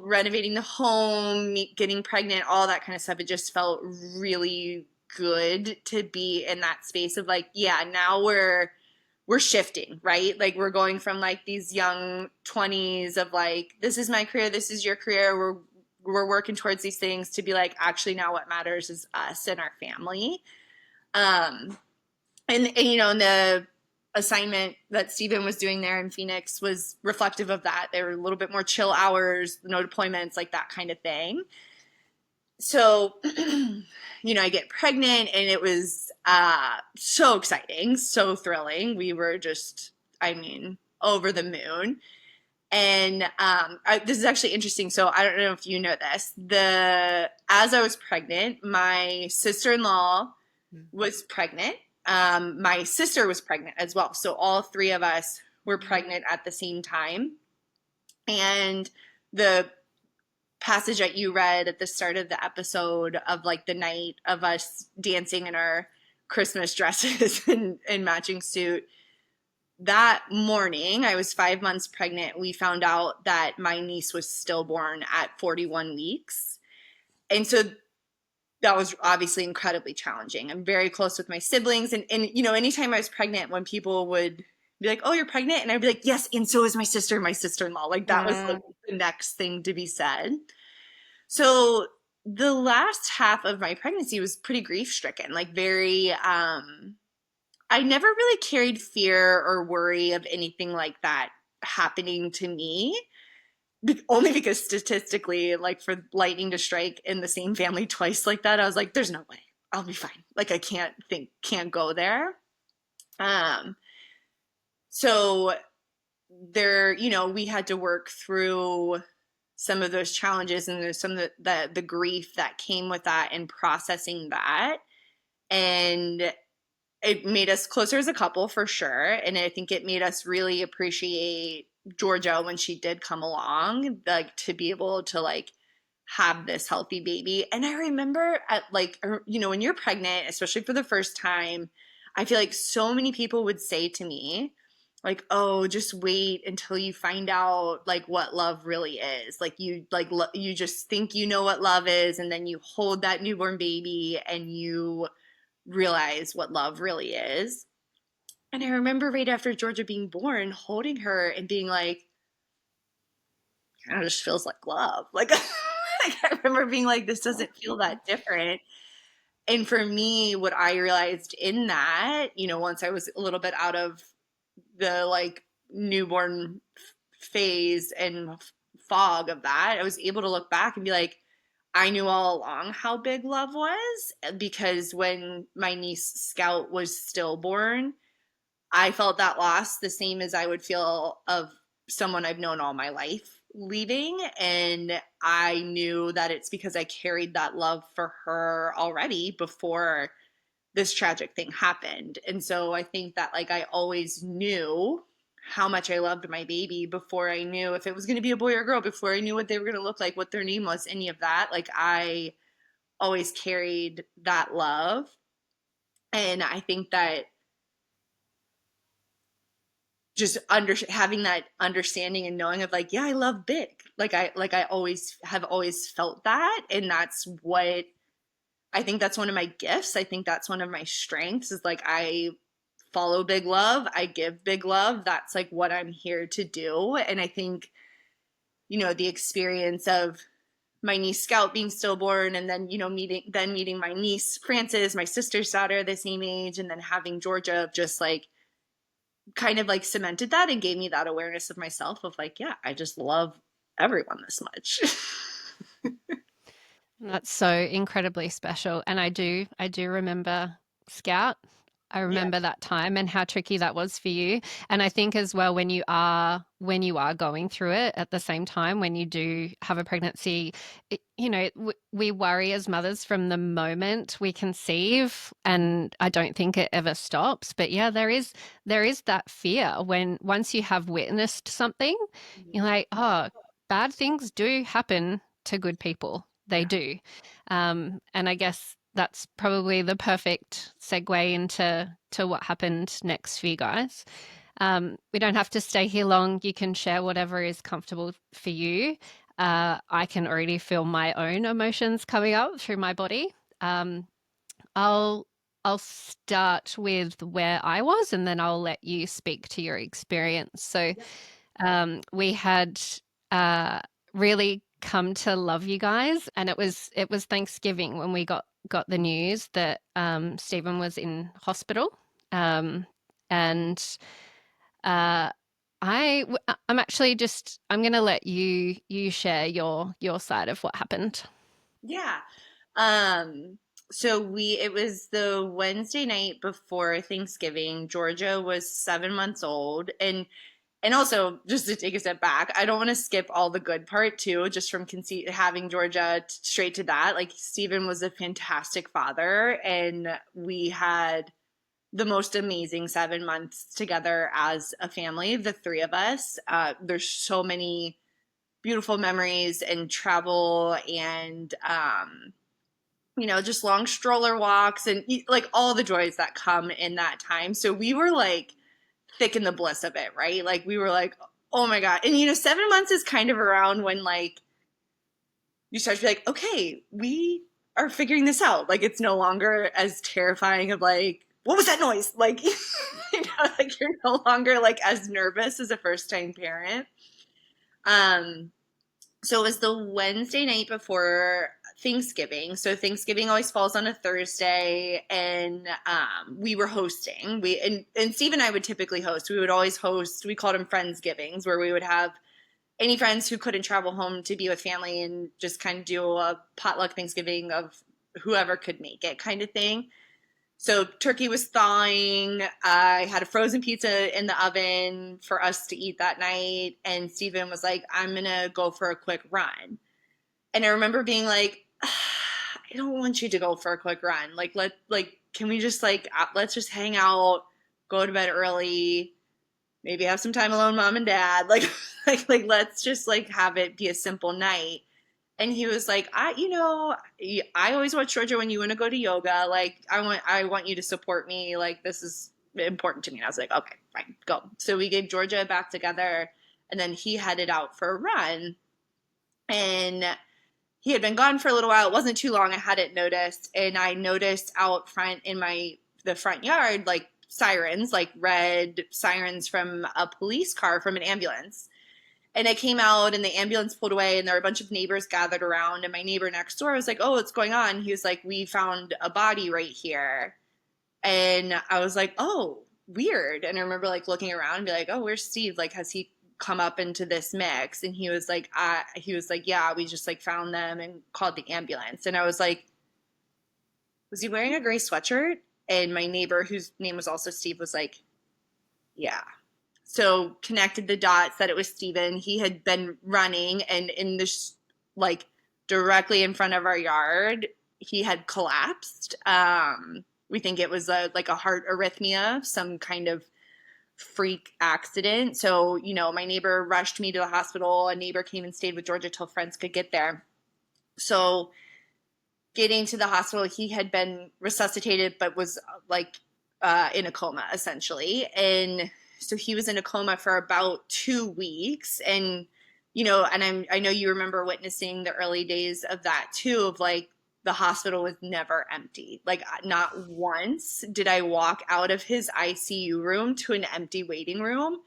renovating the home, getting pregnant, all that kind of stuff. It just felt really good to be in that space of like, yeah, now we're shifting, right? Like we're going from like these young 20s of like, this is my career, this is your career. We're working towards these things to be like, actually now what matters is us and our family. And the assignment that Stephen was doing there in Phoenix was reflective of that. They were a little bit more chill hours, no deployments, like that kind of thing. So, I get pregnant and it was so exciting, so thrilling. We were just, I mean, over the moon. And this is actually interesting. So I don't know if you know this. As I was pregnant, my sister-in-law was pregnant. My sister was pregnant as well. So all three of us were pregnant at the same time. And the passage that you read at the start of the episode of like the night of us dancing in our Christmas dresses and matching suit. That morning, I was 5 months pregnant. We found out that my niece was stillborn at 41 weeks. And so that was obviously incredibly challenging. I'm very close with my siblings. And anytime I was pregnant, when people would be like, oh, you're pregnant? And I'd be like, yes, and so is my sister and my sister-in-law. Like that was like the next thing to be said. So the last half of my pregnancy was pretty grief-stricken, like very, I never really carried fear or worry of anything like that happening to me, only because statistically, like for lightning to strike in the same family twice like that, I was like, there's no way. I'll be fine. Like I can't go there. Um, so there, we had to work through some of those challenges and there's some of the grief that came with that and processing that. And it made us closer as a couple for sure. And I think it made us really appreciate Georgia when she did come along, like to be able to like have this healthy baby. And I remember at like, when you're pregnant, especially for the first time, I feel like so many people would say to me, like, oh, just wait until you find out like what love really is. Like you just think you know what love is, and then you hold that newborn baby and you realize what love really is. And I remember right after Georgia being born, holding her and being like, kind of just feels like love. Like, like I remember being like, this doesn't feel that different. And for me, what I realized in that, once I was a little bit out of the like newborn phase and fog of that, I was able to look back and be like, I knew all along how big love was because when my niece Scout was stillborn, I felt that loss the same as I would feel of someone I've known all my life leaving. And I knew that it's because I carried that love for her already before this tragic thing happened. And so I think that like I always knew how much I loved my baby before I knew if it was going to be a boy or a girl, before I knew what they were going to look like, what their name was, any of that. Like I always carried that love. And I think that just having that understanding and knowing of like, yeah, I love big. Like I always have always felt that. And that's what I think that's one of my gifts. I think that's one of my strengths is like I follow big love. I give big love. That's like what I'm here to do. And I think, the experience of my niece Scout being stillborn and then, meeting my niece Frances, my sister's daughter, the same age, and then having Georgia just like kind of like cemented that and gave me that awareness of myself of like, yeah, I just love everyone this much. That's so incredibly special. And I do remember Scout. I Yeah. remember that time and how tricky that was for you. And I think as well when you are going through it at the same time when you do have a pregnancy, we worry as mothers from the moment we conceive, and I don't think it ever stops. But yeah, there is that fear when once you have witnessed something, you're like, oh, bad things do happen to good people. They Yeah. do. And I guess that's probably the perfect segue into what happened next for you guys. We don't have to stay here long. You can share whatever is comfortable for you. I can already feel my own emotions coming up through my body. Um, I'll I'll start with where I was, and then I'll let you speak to your experience. So Yep. we had uh, really come to love you guys, and it was Thanksgiving when we got the news that Stephen was in hospital, and uh, I'm actually just I'm gonna let you share your side of what happened. Yeah. Um, so it was the Wednesday night before Thanksgiving. Georgia was 7 months old. And also, just to take a step back, I don't want to skip all the good part too, just from having Georgia straight to that. Like, Stephen was a fantastic father, and we had the most amazing 7 months together as a family, the three of us. There's so many beautiful memories and travel and, just long stroller walks and like all the joys that come in that time. So we were like thick in the bliss of it, right? Like we were like, oh my God. And 7 months is kind of around when like you start to be like, okay, we are figuring this out. Like it's no longer as terrifying of like, what was that noise? Like, like you're no longer like as nervous as a first time parent. Um, so it was the Wednesday night before Thanksgiving. So Thanksgiving always falls on a Thursday, and we were hosting. And Steve and I would typically host. We would always host. We called them Friendsgivings, where we would have any friends who couldn't travel home to be with family and just kind of do a potluck Thanksgiving of whoever could make it, kind of thing. So turkey was thawing. I had a frozen pizza in the oven for us to eat that night. And Steven was like, I'm going to go for a quick run. And I remember being like, I don't want you to go for a quick run. Can we just let's just hang out, go to bed early, maybe have some time alone, mom and dad. Let's just like have it be a simple night. And he was like, I always watch Georgia when you want to go to yoga. Like, I want you to support me. Like, this is important to me. And I was like, okay, fine, go. So we gave Georgia back together, and then he headed out for a run. And he had been gone for a little while. It wasn't too long. I hadn't noticed, and I noticed out front in the front yard, like sirens, like red sirens from a police car from an ambulance. And I came out and the ambulance pulled away and there were a bunch of neighbors gathered around. And my neighbor next door was like, oh, what's going on? He was like, we found a body right here. And I was like, oh, weird. And I remember like looking around and be like, oh, where's Steve? Like, has he come up into this mix? And he was like, yeah, we just like found them and called the ambulance. And I was like, was he wearing a gray sweatshirt? And my neighbor, whose name was also Steve, was like, yeah. So connected the dots that it was Steven. He had been running and in this like directly in front of our yard, he had collapsed. We think it was like a heart arrhythmia, some kind of freak accident. So, my neighbor rushed me to the hospital. A neighbor came and stayed with Georgia till friends could get there. So, getting to the hospital, he had been resuscitated, but was like in a coma essentially. And so he was in a coma for about 2 weeks. And, I know you remember witnessing the early days of that too, of like the hospital was never empty. Like, not once did I walk out of his ICU room to an empty waiting room.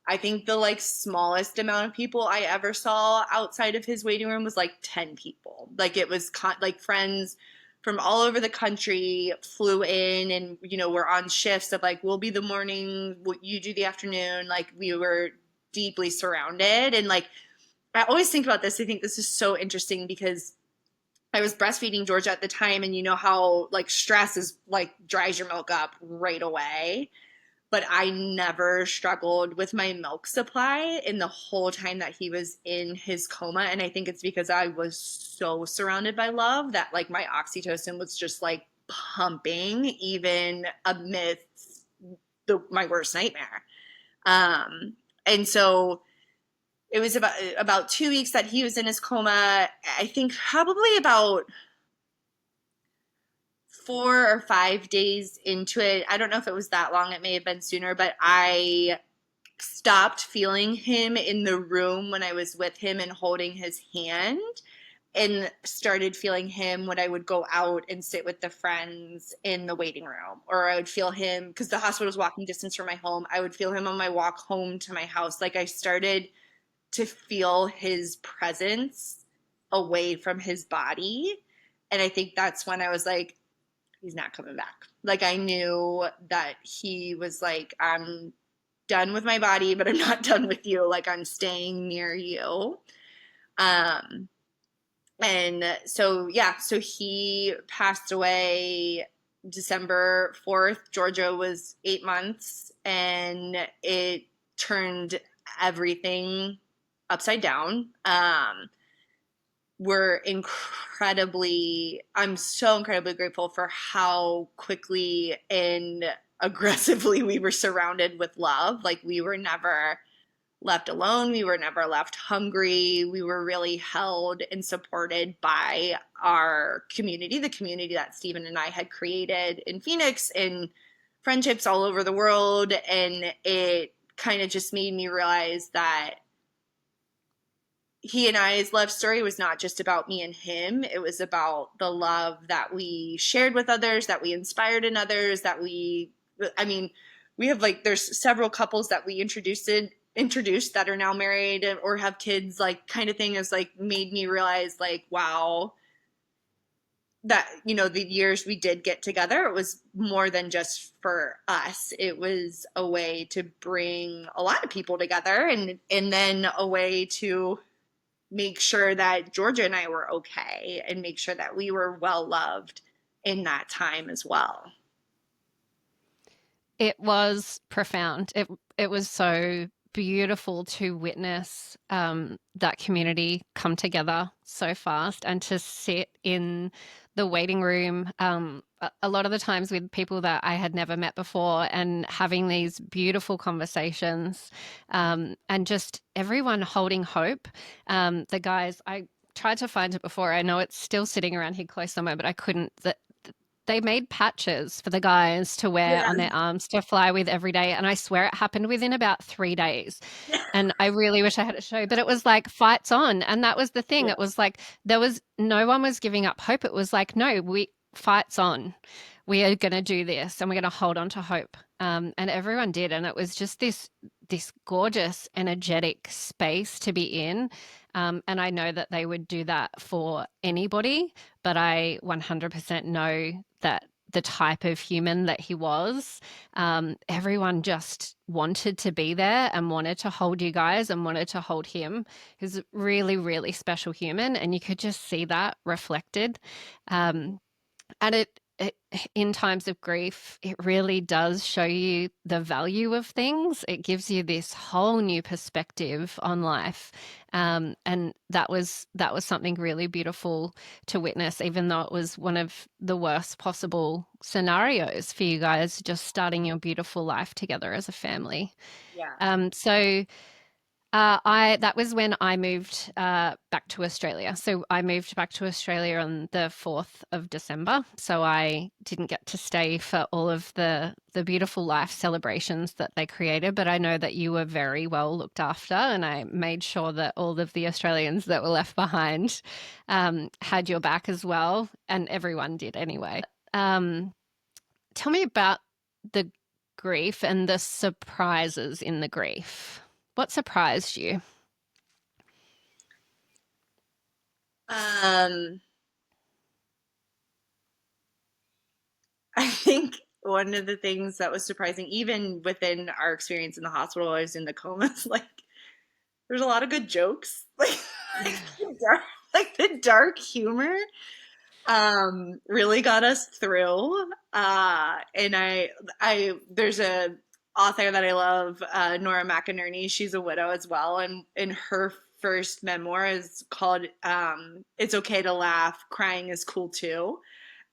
I think the like smallest amount of people I ever saw outside of his waiting room was like 10 people. Like, it was like friends from all over the country flew in, and we're on shifts of like, we'll be the morning, you do the afternoon. Like, we were deeply surrounded. And like, I always think about this. I think this is so interesting because I was breastfeeding Georgia at the time, and you know how like stress is like dries your milk up right away, but I never struggled with my milk supply in the whole time that he was in his coma. And I think it's because I was so surrounded by love that like my oxytocin was just like pumping even amidst my worst nightmare. And so it was about 2 weeks that he was in his coma. I think probably about 4 or 5 days into it. I don't know if it was that long. It may have been sooner, but I stopped feeling him in the room when I was with him and holding his hand, and started feeling him when I would go out and sit with the friends in the waiting room. Or I would feel him because the hospital was walking distance from my home. I would feel him on my walk home to my house. Like, I started to feel his presence away from his body. And I think that's when I was like, he's not coming back. Like, I knew that he was like, I'm done with my body, but I'm not done with you. Like, I'm staying near you. Um, and so, yeah, so he passed away December 4th. Georgia was 8 months, and it turned everything upside down. I'm so incredibly grateful for how quickly and aggressively we were surrounded with love. Like, we were never left alone. We were never left hungry. We were really held and supported by our community, the community that Stephen and I had created in Phoenix, and friendships all over the world. And it kind of just made me realize that he and I's love story was not just about me and him. It was about the love that we shared with others, that we inspired in others, I mean, we have like, there's several couples that we introduced that are now married or have kids, like, kind of thing, has like made me realize like, wow, that, the years we did get together, it was more than just for us. It was a way to bring a lot of people together, and then a way to make sure that Georgia and I were okay, and make sure that we were well loved in that time as well. It was profound. It was so beautiful to witness that community come together so fast, and to sit in the waiting room a lot of the times with people that I had never met before, and having these beautiful conversations, and just everyone holding hope. The guys, I tried to find it before. I know it's still sitting around here close somewhere, but I couldn't. They made patches for the guys to wear on Yeah. their arms to fly with every day. And I swear it happened within about 3 days. And I really wish I had a show, but it was like fights on. And that was the thing. Yeah. It was like no one was giving up hope. It was like, no, we fights on. We are going to do this, and we're going to hold on to hope. And everyone did. And it was just this gorgeous, energetic space to be in. And I know that they would do that for anybody, but I 100% know that the type of human that he was, everyone just wanted to be there and wanted to hold you guys and wanted to hold him. He was a really, really special human, and you could just see that reflected. And it, in times of grief, it really does show you the value of things. It gives you this whole new perspective on life. And that was something really beautiful to witness, even though it was one of the worst possible scenarios for you guys, just starting your beautiful life together as a family. Yeah. So I that was when I moved back to Australia. So I moved back to Australia on the 4th of December. So I didn't get to stay for all of the beautiful life celebrations that they created, but I know that you were very well looked after, and I made sure that all of the Australians that were left behind had your back as well, and everyone did anyway. Um, Tell me about the grief and the surprises in the grief. What surprised you? Um, I think one of the things that was surprising, even within our experience in the hospital, I was in the coma, is like there's a lot of good jokes, like the dark, like the dark humor really got us through. And I there's a author that I love, Nora McInerney. She's a widow as well, and her first memoir is called "It's Okay to Laugh. Crying is cool too."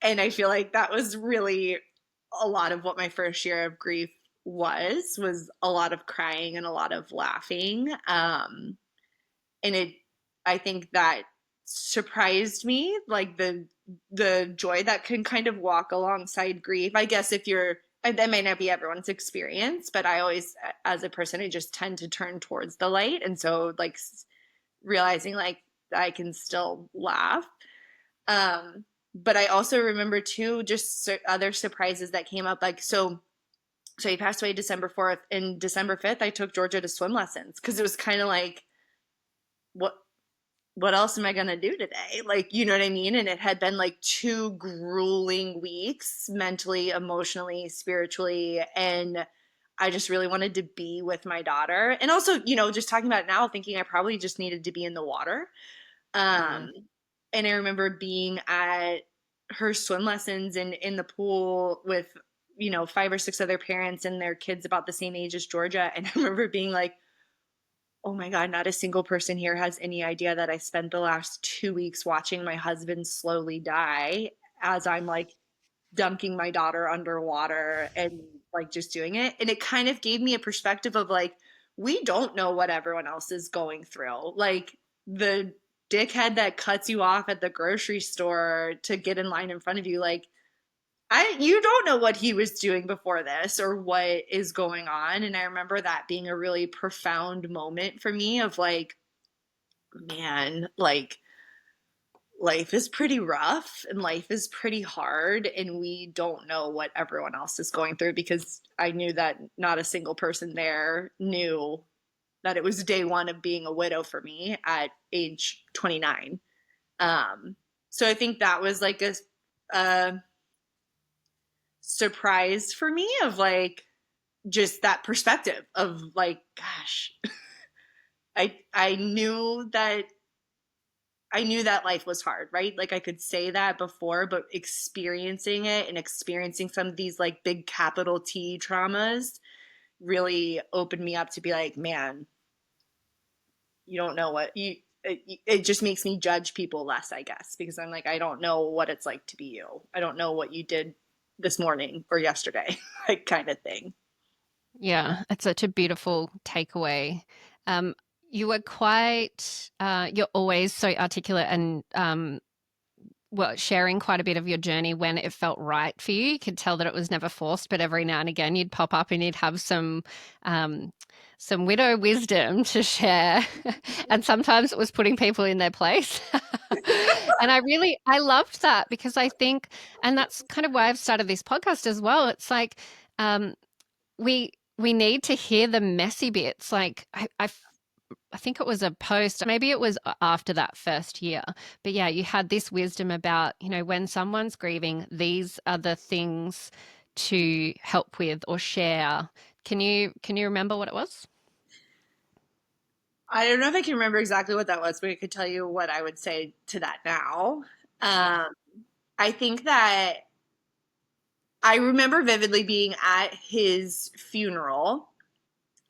And I feel like that was really a lot of what my first year of grief was a lot of crying and a lot of laughing. And it I think that surprised me, like the joy that can kind of walk alongside grief. I guess if you're that might not be everyone's experience, but I always, as a person, I just tend to turn towards the light, and so like realizing like I can still laugh. um but I also remember too just other surprises that came up, like so he passed away December 4th, and December 5th I took Georgia to swim lessons because it was kind of like, what what else am I going to do today? Like, you know what I mean? And it had been like 2 grueling weeks, mentally, emotionally, spiritually. And I just really wanted to be with my daughter. And also, just talking about it now, thinking I probably just needed to be in the water. Mm. Um, and I remember being at her swim lessons and in the pool with, 5 or 6 other parents and their kids about the same age as Georgia. And I remember being like, oh my God, not a single person here has any idea that I spent the last 2 weeks watching my husband slowly die as I'm like dunking my daughter underwater and like just doing it. And it kind of gave me a perspective of like, we don't know what everyone else is going through. Like the dickhead that cuts you off at the grocery store to get in line in front of you, like, you don't know what he was doing before this or what is going on. And I remember that being a really profound moment for me of like, man, like life is pretty rough and life is pretty hard, and we don't know what everyone else is going through, because I knew that not a single person there knew that it was day one of being a widow for me at age 29. So I think that was like a surprise for me of like just that perspective of like, gosh, I knew that life was hard, right? Like I could say that before, but experiencing it and experiencing some of these like big capital T traumas really opened me up to be like, man, you don't know what you it just makes me judge people less, I guess, because I'm like, I don't know what it's like to be you. I don't know what you did this morning or yesterday, like kind of thing. Yeah, it's such a beautiful takeaway. Um, you were you're always so articulate and well, sharing quite a bit of your journey when it felt right for you. You could tell that it was never forced, but every now and again you'd pop up and you'd have um, some widow wisdom to share. And sometimes it was putting people in their place. And I loved that because I think, and that's kind of why I've started this podcast as well. It's like, um, we need to hear the messy bits. Like I think it was a post, maybe it was after that first year. But yeah, you had this wisdom about, when someone's grieving, these are the things to help with or share. Can you remember what it was? I don't know if I can remember exactly what that was, but I could tell you what I would say to that now. Yeah. Um, I think that I remember vividly being at his funeral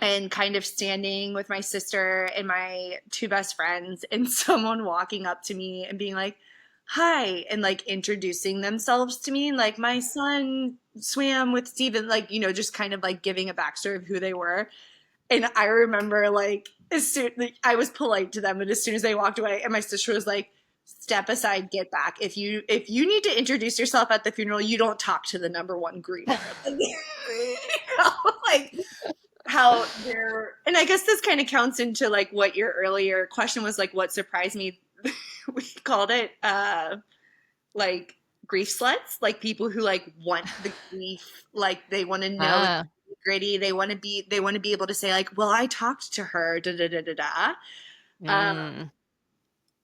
and kind of standing with my sister and my two best friends, and someone walking up to me and being like, hi, and like introducing themselves to me, like, my son swam with Steven, like, just kind of like giving a backstory of who they were. And I remember, like, as soon like, I was polite to them, and as soon as they walked away, and my sister was like, "Step aside, get back. If you need to introduce yourself at the funeral, you don't talk to the number one griever." Like how they're, and I guess this kind of counts into like what your earlier question was, like what surprised me. We called it like grief sluts, like people who like want the grief, like they want to know the Ah, gritty. They want to be able to say like, well, I talked to her, da da da da da. mm,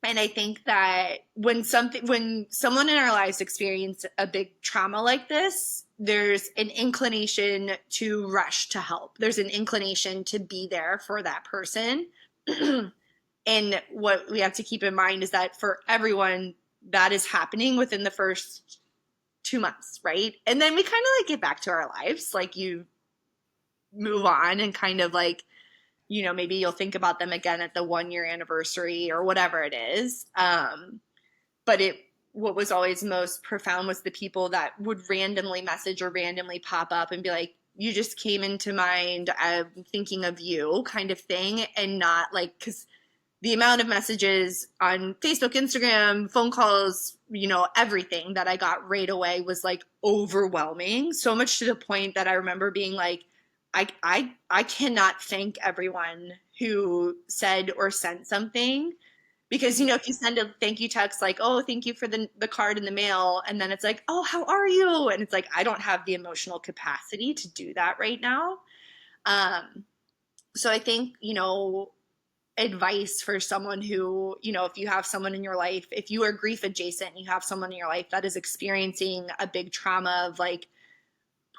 And I think that when someone in our lives experience a big trauma like this, there's an inclination to rush to help. There's an inclination to be there for that person. And what we have to keep in mind is that for everyone, that is happening within the first 2 months, right? And then we kind of like get back to our lives. Like you move on and kind of like, maybe you'll think about them again at the 1 year anniversary or whatever it is. But what was always most profound was the people that would randomly message or randomly pop up and be like, you just came into mind, I'm thinking of you, kind of thing. And not like, because the amount of messages on Facebook, Instagram, phone calls, everything that I got right away was like overwhelming. So much to the point that I remember being like, I cannot thank everyone who said or sent something, because if you send a thank you text like, oh, thank you for the card in the mail, and then it's like, oh, how are you, and it's like, I don't have the emotional capacity to do that right now. So I think advice for someone who, if you have someone in your life, if you are grief adjacent, you have someone in your life that is experiencing a big trauma, of like,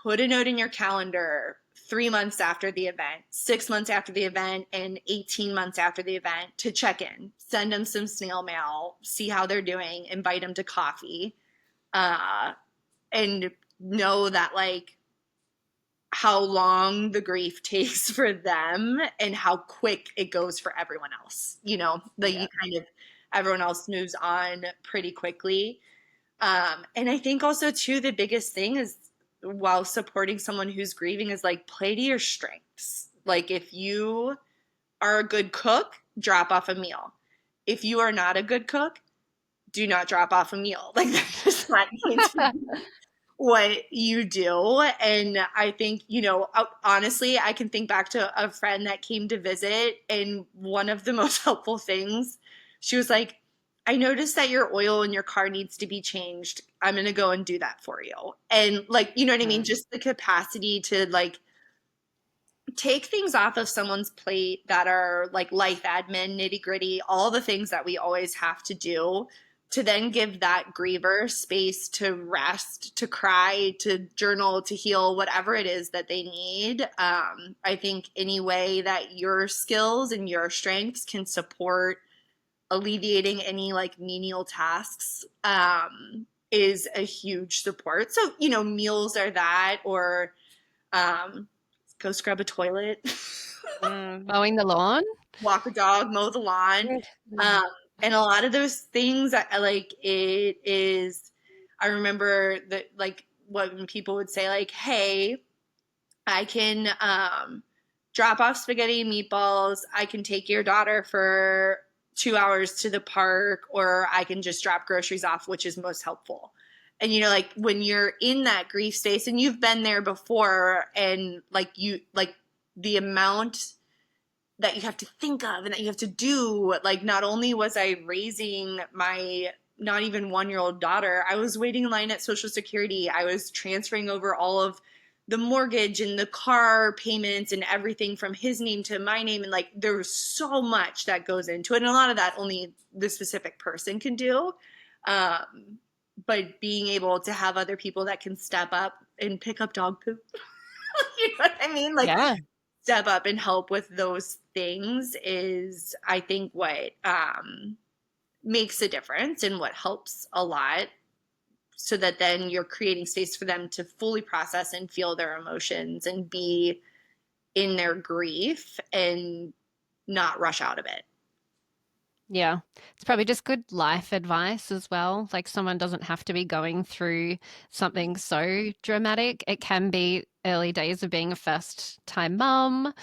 put a note in your calendar 3 months after the event, 6 months after the event, and 18 months after the event to check in. Send them some snail mail, see how they're doing, invite them to coffee, uh, and know that like how long the grief takes for them and how quick it goes for everyone else. Like yeah. you kind of, everyone else moves on pretty quickly. And I think also too, the biggest thing is, while supporting someone who's grieving, is like, play to your strengths. Like if you are a good cook, drop off a meal. If you are not a good cook, do not drop off a meal. Like that does not need to be what you do. And I think, honestly, I can think back to a friend that came to visit, and one of the most helpful things, she was like, I noticed that your oil in your car needs to be changed. I'm going to go and do that for you. And like, you know what I mean? Mm, Just the capacity to like take things off of someone's plate that are like life admin, nitty gritty, all the things that we always have to do, to then give that griever space to rest, to cry, to journal, to heal, whatever it is that they need. I think any way that your skills and your strengths can support alleviating any like menial tasks is a huge support. So, meals are that, or um, go scrub a toilet, mowing the lawn? walk a dog, mow the lawn. Mm. Um, and a lot of those things, I like it is, I remember that like when people would say like, hey, I can drop off spaghetti and meatballs. I can take your daughter for 2 hours to the park, or I can just drop groceries off, which is most helpful. And like when you're in that grief space and you've been there before, and like the amount that you have to think of and that you have to do, like not only was I raising my not even 1 year old daughter, I was waiting in line at Social Security. I was transferring over all of the mortgage and the car payments and everything from his name to my name. And like there's so much that goes into it. And a lot of that only the specific person can do. Um, but being able to have other people that can step up and pick up dog poop, you know what I mean? Like Yeah. step up and help with those things is, I think, what makes a difference and what helps a lot so that then you're creating space for them to fully process and feel their emotions and be in their grief and not rush out of it. Yeah. It's probably just good life advice as well. Like someone doesn't have to be going through something so dramatic. It can be early days of being a first time mum.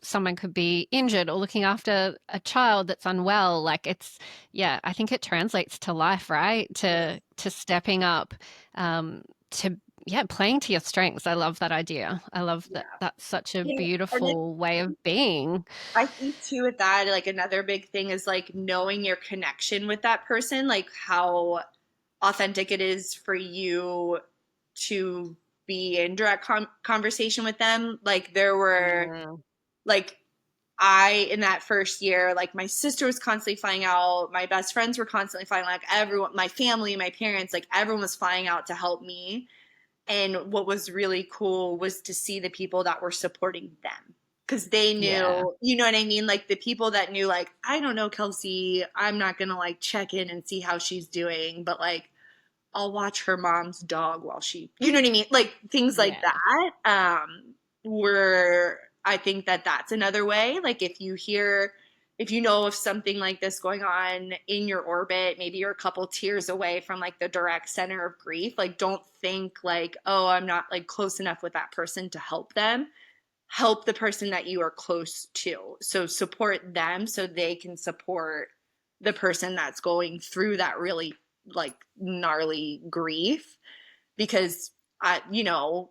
Someone could be injured or looking after a child that's unwell. Like it's, yeah, I think it translates to life, right? To stepping up, to yeah, playing to your strengths. I love that idea. I love that. Yeah. That's such a And then beautiful way of being. I think too with that, like another big thing is like knowing your connection with that person, like how authentic it is for you to be in direct conversation with them. Like there were Mm. like I in that first year, like my sister was constantly flying out, my best friends were constantly flying, like everyone, my family, my parents, like everyone was flying out to help me. And what was really cool was to see the people that were supporting them because they Yeah. knew, you know what I mean? Like the people that knew, like, I don't know, Kelsey, I'm not going to like check in and see how she's doing, but like, I'll watch her mom's dog while she, you know what I mean? Like things like Yeah. that. Were, I think that that's another way. Like if you know of something like this going on in your orbit, maybe you're a couple tiers away from like the direct center of grief, like don't think like, oh, I'm not like close enough with that person to help them. Help the person that you are close to. So support them so they can support the person that's going through that really like gnarly grief because you know,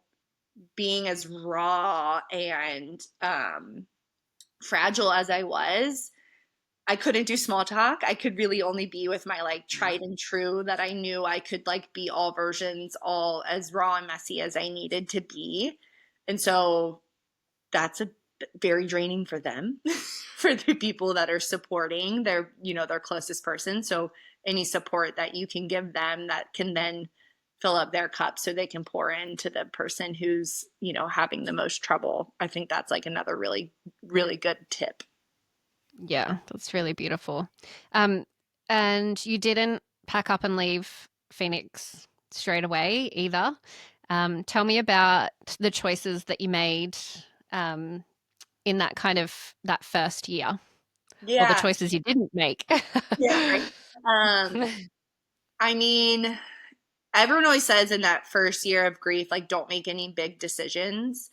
being as raw and fragile as I was, I couldn't do small talk. I could really only be with my like tried and true that I knew I could like be all versions, all as raw and messy as I needed to be. And so that's a very draining for them, for the people that are supporting their, you know, their closest person. So any support that you can give them that can then fill up their cup so they can pour into the person who's, you know, having the most trouble. I think that's like another really, really good tip. Yeah, that's really beautiful. Um, and you didn't pack up and leave Phoenix straight away either. Tell me about the choices that you made um, in that kind of that first year, or the Yeah. choices you didn't make. Yeah. Right. Um, I mean, everyone always says in that first year of grief, like, don't make any big decisions,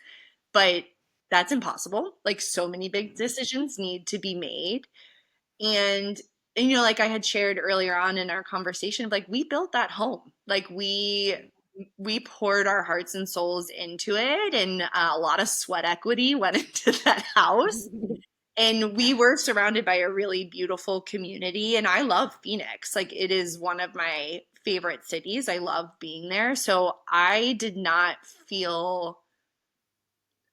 but that's impossible. Like, so many big decisions need to be made. And, you know, like I had shared earlier on in our conversation, like, we built that home. Like, we poured our hearts and souls into it, and a lot of sweat equity went into that house. And we were surrounded by a really beautiful community. And I love Phoenix. Like, it is one of my favorite cities. I love being there. So I did not feel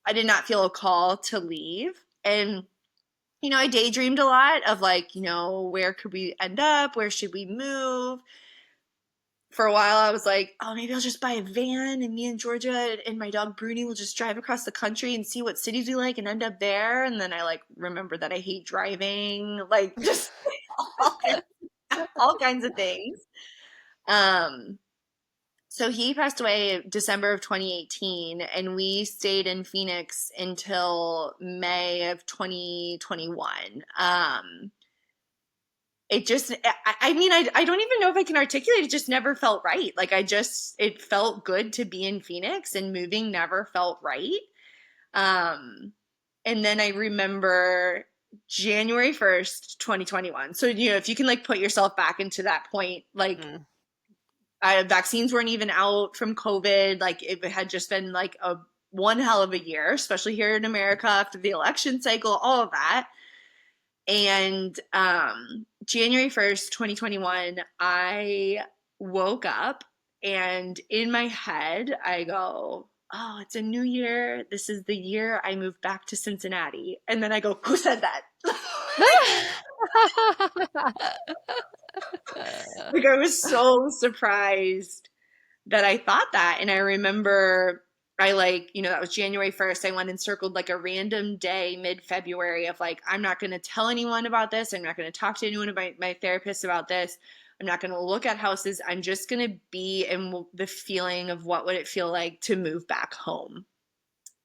a call to leave. And, you know, I daydreamed a lot of like, you know, where could we end up? Where should we move? For a while, I was like, oh, maybe I'll just buy a van and me and Georgia and my dog Bruni will just drive across the country and see what cities we like and end up there. And then I like remember that I hate driving, like just all all kinds of things. Um, so he passed away December of 2018, and we stayed in Phoenix until May of 2021. It just, I mean, I don't even know if I can articulate. It just never felt right. Like it felt good to be in Phoenix, and moving never felt right. Um, and then I remember January 1st, 2021. So, you know, if you can like put yourself back into that point, like Mm. vaccines weren't even out from COVID. Like it had just been like a one hell of a year, especially here in America after the election cycle, all of that. And January 1st, 2021, I woke up and in my head, I go, oh, it's a new year. This is the year I moved back to Cincinnati. And then I go, who said that? Like I was so surprised that I thought that. And I remember I like, you know, that was January 1st. I went and circled like a random day mid-February of like, I'm not going to tell anyone about this. I'm not going to talk to anyone about my therapist about this. I'm not going to look at houses. I'm just going to be in the feeling of what would it feel like to move back home.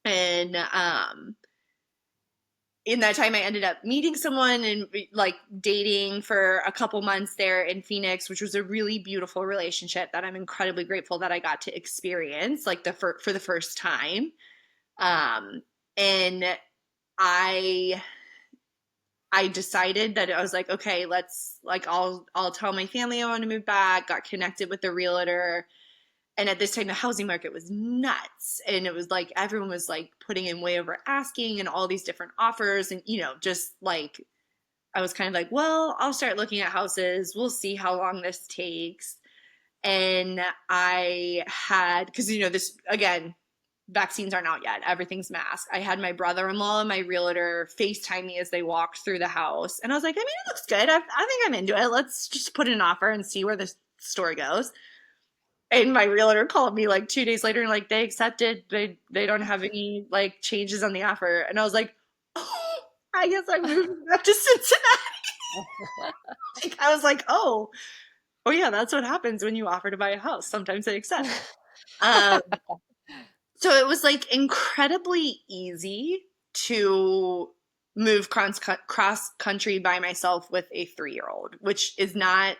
And in that time I ended up meeting someone and like dating for a couple months there in Phoenix, which was a really beautiful relationship that I'm incredibly grateful that I got to experience like for the first time. And I I decided that I was like, okay, let's like I'll tell my family I want to move back, got connected with the realtor. And at this time the housing market was nuts. And it was like everyone was like putting in way over asking and all these different offers. And, just like I was kind of like, well, I'll start looking at houses. We'll see how long this takes. And I had, because, this again, vaccines aren't out yet. Everything's masked. I had my brother-in-law and my realtor FaceTime me as they walked through the house. And I was like, I mean, it looks good. I think I'm into it. Let's just put in an offer and see where this story goes. And my realtor called me like 2 days later and like they accepted. They don't have any like changes on the offer. And I was like, oh, I guess I'm moving back to Cincinnati. Like, I was like, oh yeah, that's what happens when you offer to buy a house. Sometimes they accept. Um, so it was like incredibly easy to move cross country by myself with a 3 year old, which is not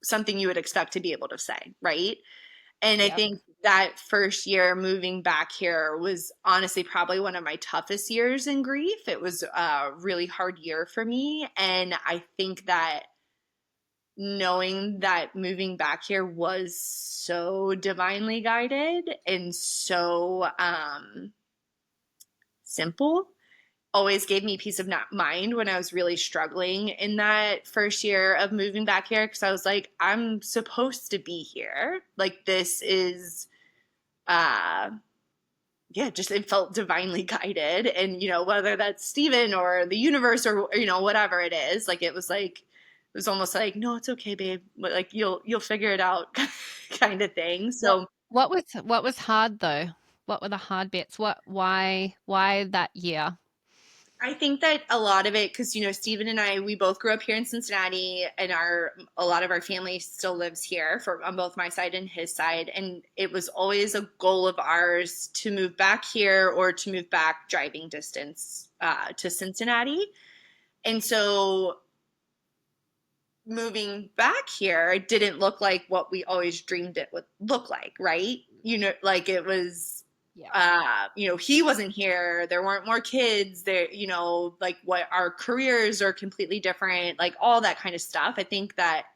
something you would expect to be able to say, right? And I Yep. think that first year moving back here was honestly probably one of my toughest years in grief. It was a really hard year for me. And I think that knowing that moving back here was so divinely guided and so simple always gave me peace of mind when I was really struggling in that first year of moving back here because I was like, I'm supposed to be here. Like, this is uh yeah, just it felt divinely guided. And whether that's Steven or the universe or whatever it is, like it was almost like, no, it's okay, babe, but like you'll figure it out kind of thing. What So what was hard though? What were the hard bits? Why that year? I think that a lot of it, because Steven and I, we both grew up here in Cincinnati, and a lot of our family still lives here for on both my side and his side, and it was always a goal of ours to move back here or to move back driving distance to Cincinnati, and so moving back here didn't look like what we always dreamed it would look like, right? Like it was Yeah. he wasn't here, there weren't more kids there, like what our careers are completely different, like all that kind of stuff. I think that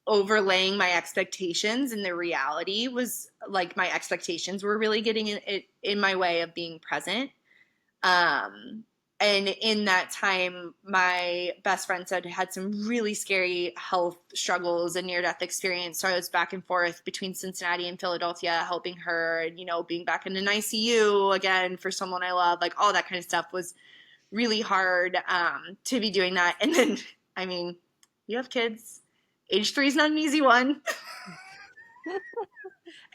overlaying my expectations and the reality was like my expectations were really getting in my way of being present. um, and in that time, my best friend said had some really scary health struggles and near death experience. So I was back and forth between Cincinnati and Philadelphia, helping her, and being back in an ICU again for someone I love. Like all that kind of stuff was really hard to be doing that. And then, I mean, you have kids. Age 3 is not an easy one,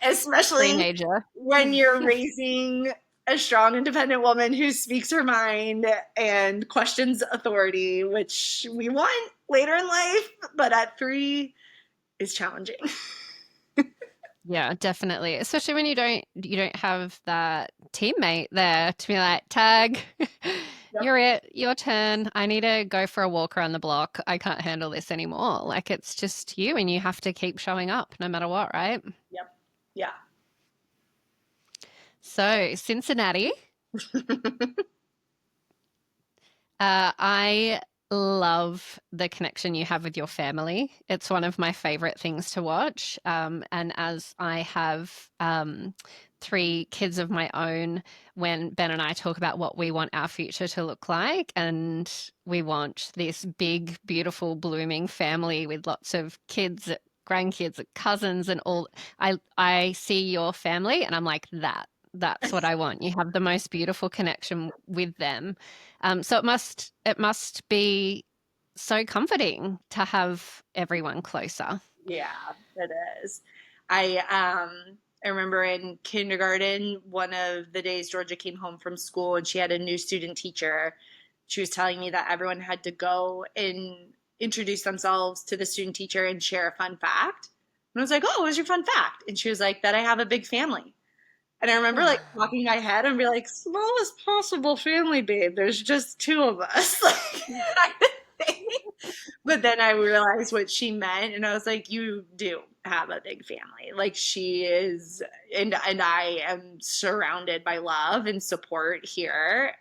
especially Teenager. when you're raising a strong, independent woman who speaks her mind and questions authority, which we want later in life, but at 3 is challenging. Yeah, definitely. Especially when you don't have that teammate there to be like, tag, Yep. you're it, your turn. I need to go for a walk around the block. I can't handle this anymore. Like it's just you and you have to keep showing up no matter what, right? Yep. Yeah. So, Cincinnati. I love the connection you have with your family. It's one of my favorite things to watch. And as I have 3 kids of my own, when Ben and I talk about what we want our future to look like, and we want this big, beautiful, blooming family with lots of kids, grandkids, cousins, and all. I see your family, and I'm like that. That's what I want. You have the most beautiful connection with them. So it must be so comforting to have everyone closer. Yeah, it is. I remember in kindergarten, one of the days Georgia came home from school and she had a new student teacher. She was telling me that everyone had to go introduce themselves to the student teacher and share a fun fact. And I was like, oh, what was your fun fact? And she was like, that I have a big family. And I remember like talking in my head and be like, smallest possible family, babe. There's just two of us. But then I realized what she meant, and I was like, you do have a big family. Like she is, and I am surrounded by love and support here.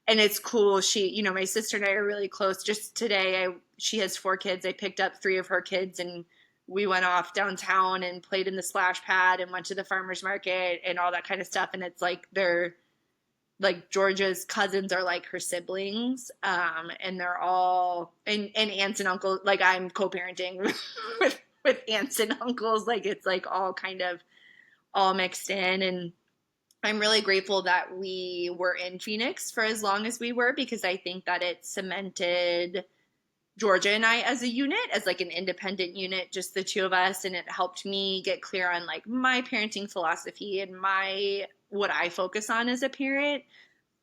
And it's cool. She, my sister and I are really close. Just today, she has 4 kids. I picked up 3 of her kids and we went off downtown and played in the splash pad and went to the farmer's market and all that kind of stuff. And it's like they're like Georgia's cousins are like her siblings. And they're all and aunts and uncles. Like I'm co-parenting with aunts and uncles. Like it's like all kind of all mixed in. And I'm really grateful that we were in Phoenix for as long as we were, because I think that it cemented Georgia and I as a unit, as like an independent unit, just the two of us. And it helped me get clear on like my parenting philosophy and what I focus on as a parent.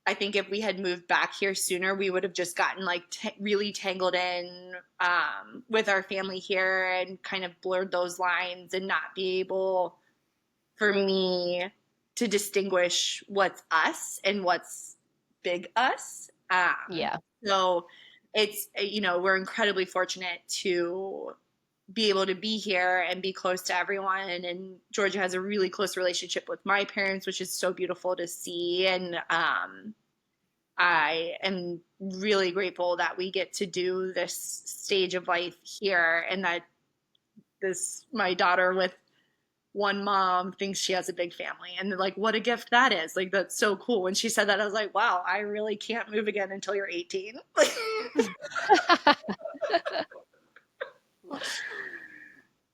I think if we had moved back here sooner, we would have just gotten like really tangled in with our family here and kind of blurred those lines and not be able for me to distinguish what's us and what's big us. Yeah. So it's, we're incredibly fortunate to be able to be here and be close to everyone. And Georgia has a really close relationship with my parents, which is so beautiful to see. And I am really grateful that we get to do this stage of life here, and that my daughter with one mom thinks she has a big family, and like what a gift that is. Like that's so cool. When she said that, I was like, wow, I really can't move again until you're 18.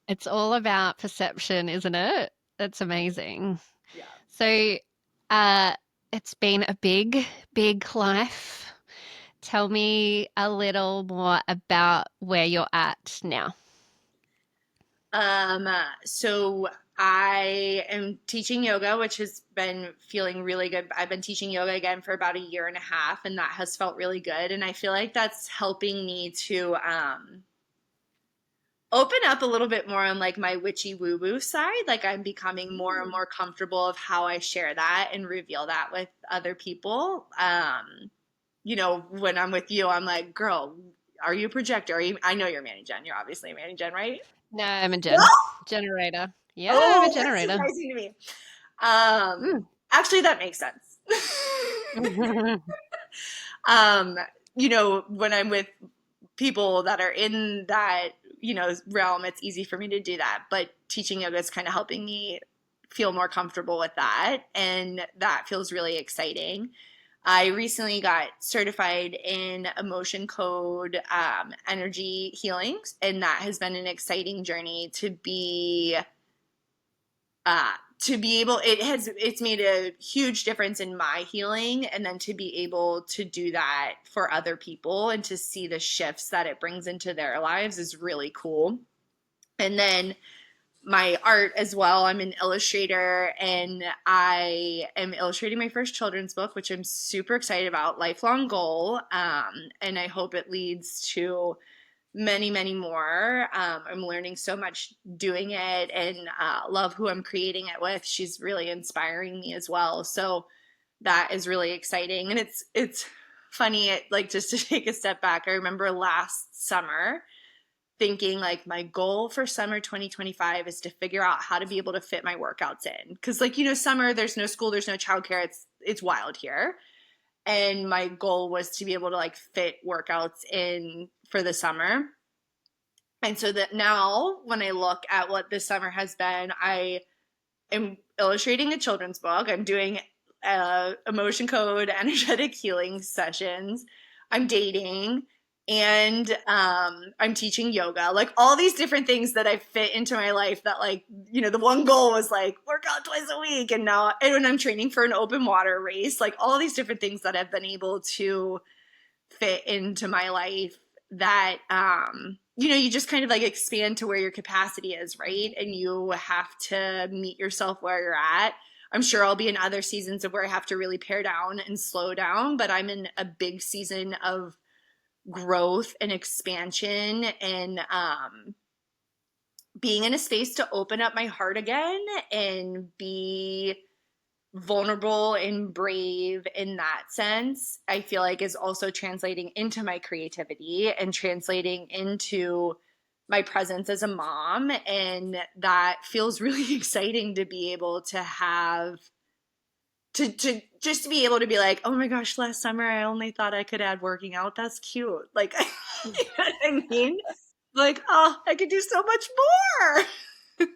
It's all about perception, isn't it? That's amazing. Yeah. So, uh, it's been a big, big life. Tell me a little more about where you're at now. So I am teaching yoga, which has been feeling really good. I've been teaching yoga again for about a year and a half, and that has felt really good. And I feel like that's helping me to open up a little bit more on like my witchy woo woo side. Like I'm becoming more and more comfortable of how I share that and reveal that with other people. When I'm with you, I'm like, girl, are you a projector? I know you're Manny Jen. You're obviously Manny Jen, right? No, I'm a No? generator. Yeah, I'm a Oh, that's generator. surprising to me. Um, Mm. Actually, that makes sense. um, when I'm with people that are in that, realm, it's easy for me to do that. But teaching yoga is kind of helping me feel more comfortable with that. And that feels really exciting. I recently got certified in emotion code energy healings, and that has been an exciting journey to be able it's made a huge difference in my healing, and then to be able to do that for other people and to see the shifts that it brings into their lives is really cool. And then my art as well. I'm an illustrator, and I am illustrating my first children's book, which I'm super excited about. Lifelong goal. And I hope it leads to many, many more. I'm learning so much doing it, and love who I'm creating it with. She's really inspiring me as well. So that is really exciting. And it's funny, like just to take a step back, I remember last summer thinking like my goal for summer 2025 is to figure out how to be able to fit my workouts in, because like summer, there's no school, there's no childcare, it's wild here. And my goal was to be able to like fit workouts in for the summer. And so that now when I look at what this summer has been, I am illustrating a children's book. I'm doing emotion code, energetic healing sessions. I'm dating, and I'm teaching yoga. Like all these different things that I fit into my life that like, the one goal was like work out twice a week. And now, and when I'm training for an open water race, like all these different things that I've been able to fit into my life that you just kind of like expand to where your capacity is, right? And you have to meet yourself where you're at. I'm sure I'll be in other seasons of where I have to really pare down and slow down, but I'm in a big season of growth and expansion and being in a space to open up my heart again and be vulnerable and brave in that sense, I feel like is also translating into my creativity and translating into my presence as a mom. And that feels really exciting to be able to have to just to be able to be like, oh my gosh, last summer I only thought I could add working out. That's cute. Like, you know what I mean? Like, oh, I could do so much more.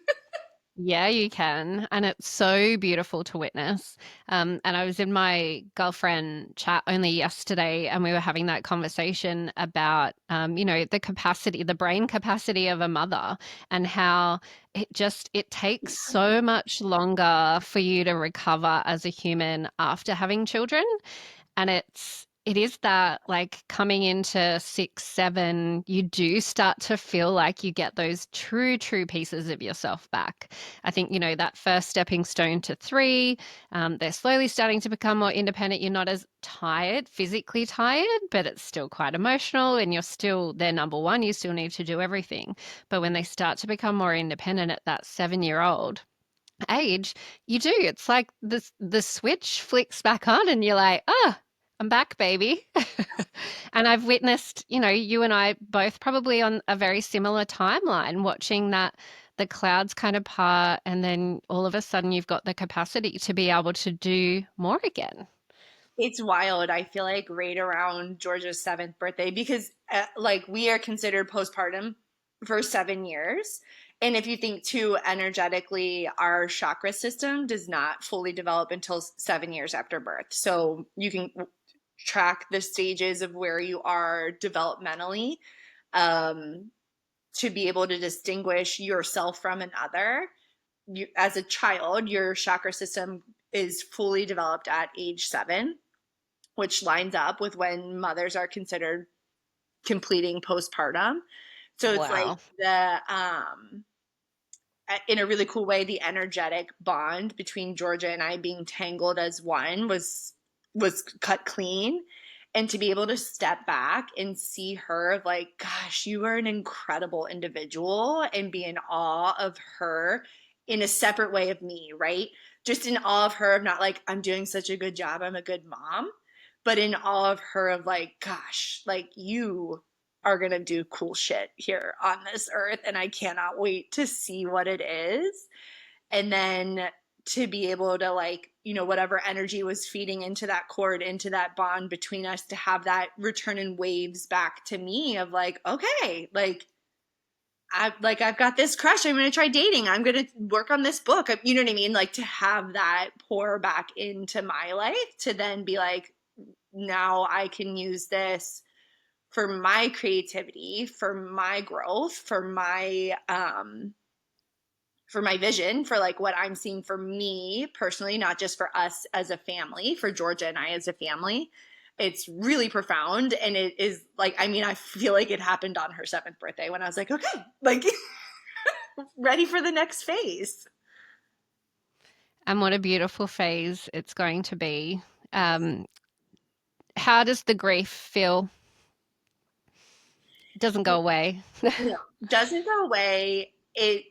Yeah, you can. And it's so beautiful to witness. And I was in my girlfriend chat only yesterday, and we were having that conversation about, the capacity, the brain capacity of a mother, and how it takes so much longer for you to recover as a human after having children. And it is that, like, coming into 6, 7, you do start to feel like you get those true pieces of yourself back. I think, that first stepping stone to 3, they're slowly starting to become more independent. You're not as tired, physically tired, but it's still quite emotional, and you're still their number one. You still need to do everything. But when they start to become more independent at that 7-year-old age, you do. It's like the switch flicks back on, and you're like, ah, I'm back, baby. And I've witnessed, you and I both probably on a very similar timeline, watching that the clouds kind of part, and then all of a sudden you've got the capacity to be able to do more again. It's wild. I feel like right around Georgia's seventh birthday, because like we are considered postpartum for 7 years. And if you think too energetically, our chakra system does not fully develop until 7 years after birth. So you can track the stages of where you are developmentally um, to be able to distinguish yourself from another. As a child, your chakra system is fully developed at age 7, which lines up with when mothers are considered completing postpartum. So it's like Wow. the in a really cool way, the energetic bond between Georgia and I being tangled as one was cut clean. And to be able to step back and see her like, gosh, you are an incredible individual, and be in awe of her in a separate way of me, right? Just in awe of her of not like, I'm doing such a good job, I'm a good mom, but in awe of her of like, gosh, like you are going to do cool shit here on this earth, and I cannot wait to see what it is. And then to be able to like, whatever energy was feeding into that cord, into that bond between us, to have that return in waves back to me of like, okay, like I've got this crush. I'm going to try dating. I'm going to work on this book. You know what I mean? Like to have that pour back into my life, to then be like, now I can use this for my creativity, for my growth, for my vision, for like what I'm seeing for me personally, not just for us as a family, for Georgia and I as a family. It's really profound. And it is like, I mean, I feel like it happened on her 7th birthday when I was like, okay, like ready for the next phase. And what a beautiful phase it's going to be. Um, how does the grief feel? It doesn't go away. No, doesn't go away. It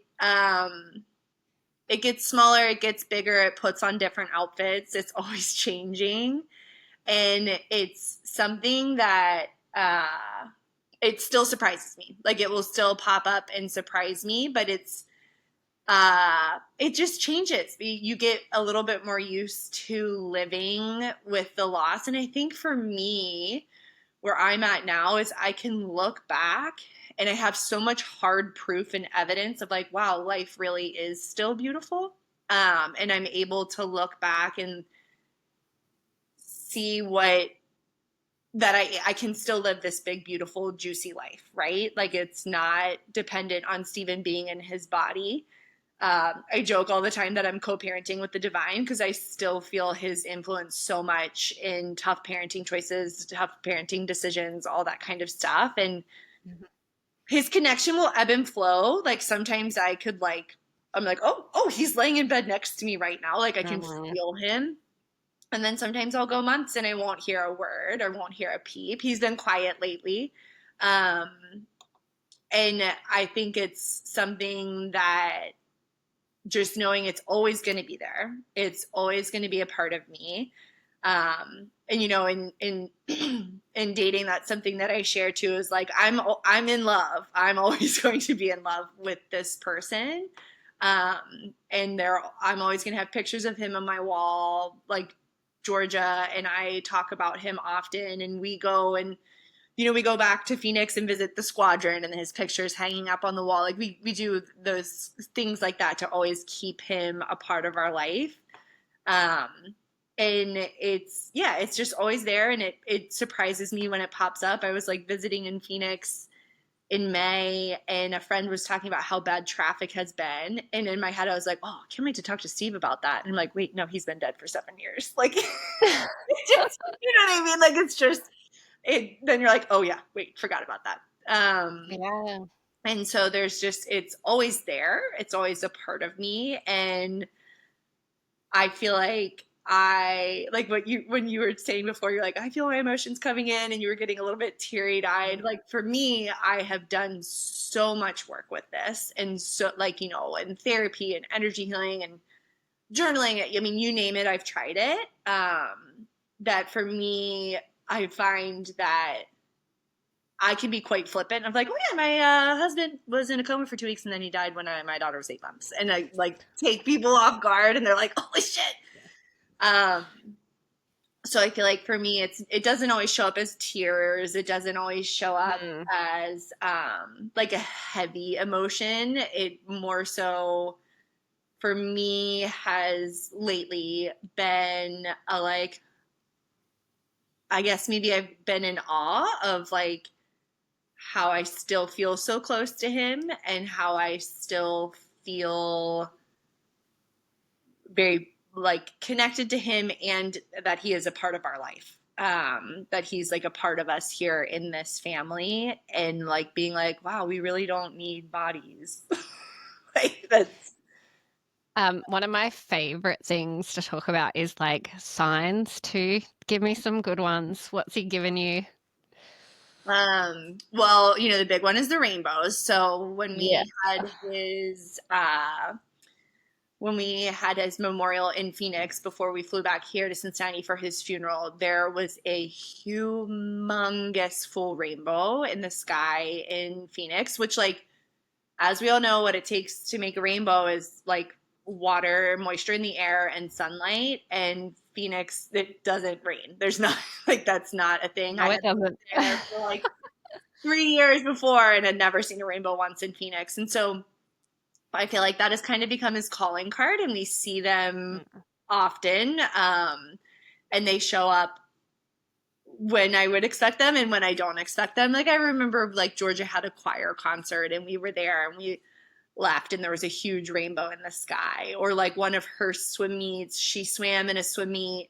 gets smaller, it gets bigger, it puts on different outfits. It's always changing. And it's something that it still surprises me. Like it will still pop up and surprise me, but it just changes. You get a little bit more used to living with the loss. And I think for me, where I'm at now is I can look back and I have so much hard proof and evidence of like, wow, life really is still beautiful. And I'm able to look back and see what that I can still live this big, beautiful, juicy life, right? Like it's not dependent on Steven being in his body. I joke all the time that I'm co-parenting with the divine, because I still feel his influence so much in tough parenting choices, tough parenting decisions, all that kind of stuff. And his connection will ebb and flow. Like sometimes I'm like, oh, he's laying in bed next to me right now. Like I can Mhm. feel him. And then sometimes I'll go months and I won't hear a word or won't hear a peep. He's been quiet lately. Um, and I think it's something that just knowing it's always going to be there. It's always going to be a part of me. And in in dating, that's something that I share too. Is like I'm in love. I'm always going to be in love with this person. And I'm always going to have pictures of him on my wall. Like Georgia and I talk about him often, and we go back to Phoenix and visit the squadron, and his pictures hanging up on the wall. Like we do those things like that to always keep him a part of our life. Um, and it's just always there, and it surprises me when it pops up. I was like visiting in Phoenix in May, and a friend was talking about how bad traffic has been, and in my head I was like, oh, I can't wait to talk to Steve about that. And I'm like, wait, no, he's been dead for 7 years. Like, just, you know what I mean? Like, it's just then you're like, oh yeah, wait, forgot about that. Yeah. And so it's always there. It's always a part of me. And I feel like like when you were saying before, you're like, I feel my emotions coming in, and you were getting a little bit teary eyed. Like for me, I have done so much work with this. And so like, and therapy and energy healing and journaling. I mean, you name it, I've tried it. That for me, I find that I can be quite flippant. I'm like, oh yeah, my husband was in a coma for 2 weeks and then he died when my daughter was 8 months. And I like take people off guard and they're like, holy shit. Um, so I feel like for me, it doesn't always show up as tears. It doesn't always show up Mm. as like a heavy emotion. It more so for me has lately been a like, I guess maybe I've been in awe of like how I still feel so close to him and how I still feel very like connected to him and that he is a part of our life. That he's like a part of us here in this family and like being like, wow, we really don't need bodies. Like that's One of my favorite things to talk about is like signs too. Give me some good ones. What's he given you? well, the big one is the rainbows. So Yeah. when we had his memorial in Phoenix before we flew back here to Cincinnati for his funeral, there was a humongous full rainbow in the sky in Phoenix, which, like, as we all know, what it takes to make a rainbow is like water, moisture in the air, and sunlight. And Phoenix, it doesn't rain. There's not, like, that's not a thing. I No, it had lived doesn't. there for like 3 years before and had never seen a rainbow once in Phoenix. And so I feel like that has kind of become his calling card, and we see them often. And they show up when I would expect them and when I don't expect them. Like I remember, like Georgia had a choir concert, and we were there, and we left, and there was a huge rainbow in the sky. Or like one of her swim meets, she swam in a swim meet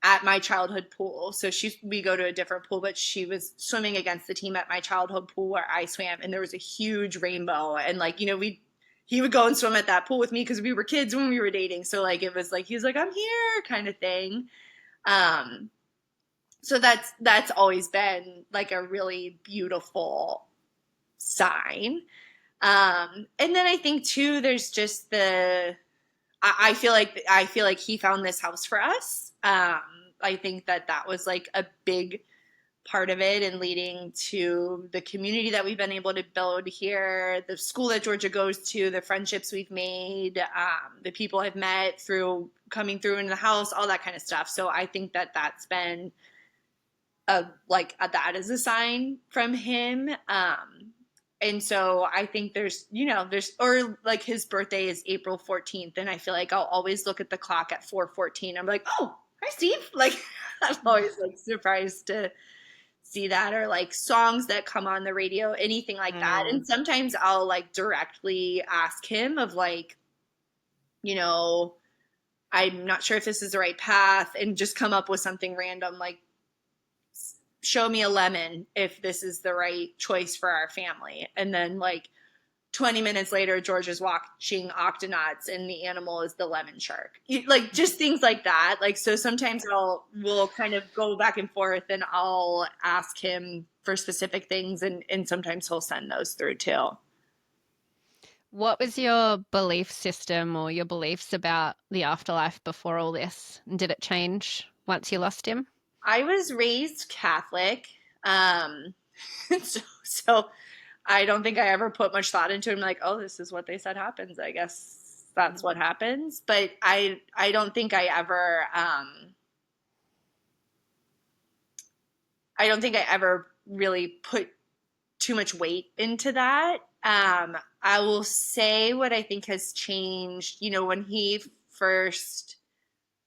at my childhood pool. So we go to a different pool, but she was swimming against the team at my childhood pool where I swam, and there was a huge rainbow. And like, he would go and swim at that pool with me because we were kids when we were dating. So like it was like he was like, I'm here kind of thing. Um so that's always been like a really beautiful sign. And then I think too, there's just I feel like he found this house for us. I think that was like a big part of it and leading to the community that we've been able to build here, the school that Georgia goes to, the friendships we've made, the people I've met through coming through in the house, all that kind of stuff. So I think that's been that is a sign from him. And so I think or like his birthday is April 14th. And I feel like I'll always look at the clock at 4:14. I'm like, oh, hi, Steve. Like, I'm always like surprised to see that, or like songs that come on the radio, anything like that. And Mm. sometimes I'll like directly ask him of like, you know, I'm not sure if this is the right path, and just come up with something random like, show me a lemon if this is the right choice for our family. And then like 20 minutes later, George is watching Octonauts and the animal is the lemon shark. Like just things like that. Like, so sometimes we'll kind of go back and forth and I'll ask him for specific things and sometimes he'll send those through too. What was your belief system or your beliefs about the afterlife before all this? And did it change once you lost him? I was raised Catholic. Um, so I don't think I ever put much thought into it. I'm like, oh, this is what they said happens. I guess that's what happens. But I don't think I don't think I ever really put too much weight into that. I will say what I think has changed. When he first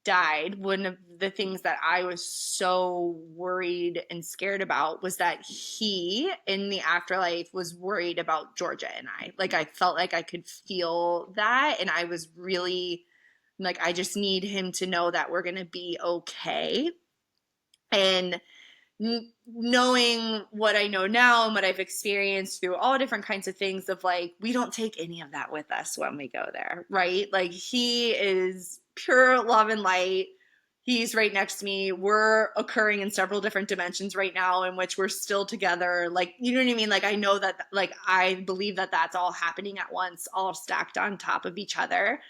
died, one of the things that I was so worried and scared about was that he in the afterlife was worried about Georgia and I. Like, I felt like I could feel that. And I was really like, I just need him to know that we're going to be okay. And knowing what I know now and what I've experienced through all different kinds of things of like, we don't take any of that with us when we go there, right? Like, he is pure love and light. He's right next to me. We're occurring in several different dimensions right now in which we're still together. Like, you know what I mean? Like, I know that, like, I believe that that's all happening at once, all stacked on top of each other.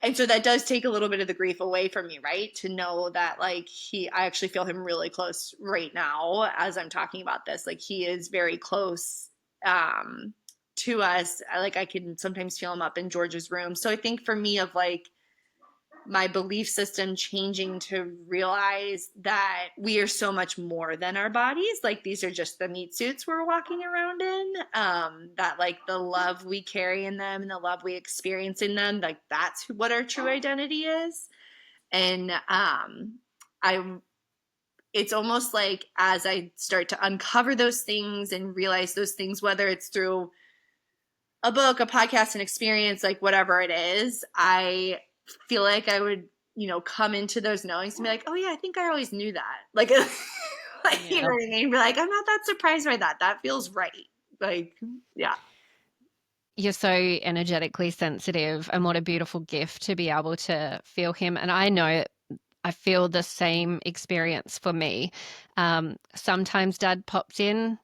And so that does take a little bit of the grief away from me, right? To know that like I actually feel him really close right now as I'm talking about this. Like, he is very close to us. Like, I can sometimes feel him up in George's room. So I think for me of like my belief system changing to realize that we are so much more than our bodies. Like, these are just the meat suits we're walking around in. That like the love we carry in them and the love we experience in them, like that's what our true identity is. And I it's almost like as I start to uncover those things and realize those things, whether it's through a book, a podcast, an experience, like whatever it is, I feel like I would, come into those knowings and be like, oh yeah, I think I always knew that. Like, like you know Yeah. what I mean? Be like, I'm not that surprised by that. That feels right. Like, yeah. You're so energetically sensitive, and what a beautiful gift to be able to feel him. And I know I feel the same experience for me. Sometimes dad pops in,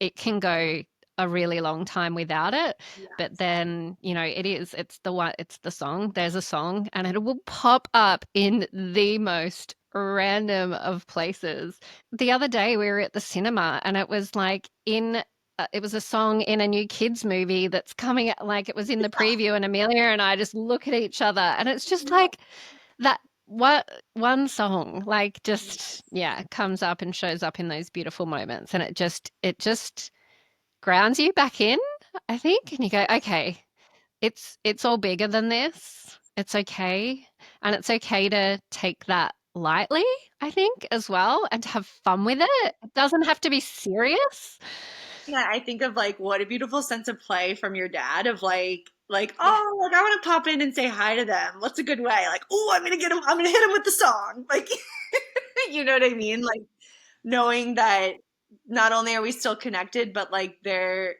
it can go a really long time without it, but then, it's the song. There's a song, and it will pop up in the most random of places. The other day we were at the cinema, and it was like it was a song in a new kids movie that's coming out, like it was in the preview, and Amelia and I just look at each other, and it's just like that what one song like just yeah comes up and shows up in those beautiful moments, and it just grounds you back in, I think, and you go, okay, it's all bigger than this. It's okay. And it's okay to take that lightly, I think, as well, and to have fun with it. It doesn't have to be serious. Yeah, I think of like what a beautiful sense of play from your dad of like Yeah. oh like I want to pop in and say hi to them. What's a good way? Like, oh, I'm gonna get him. I'm gonna hit him with the song. Like, you know what I mean? Like, knowing that not only are we still connected, but like the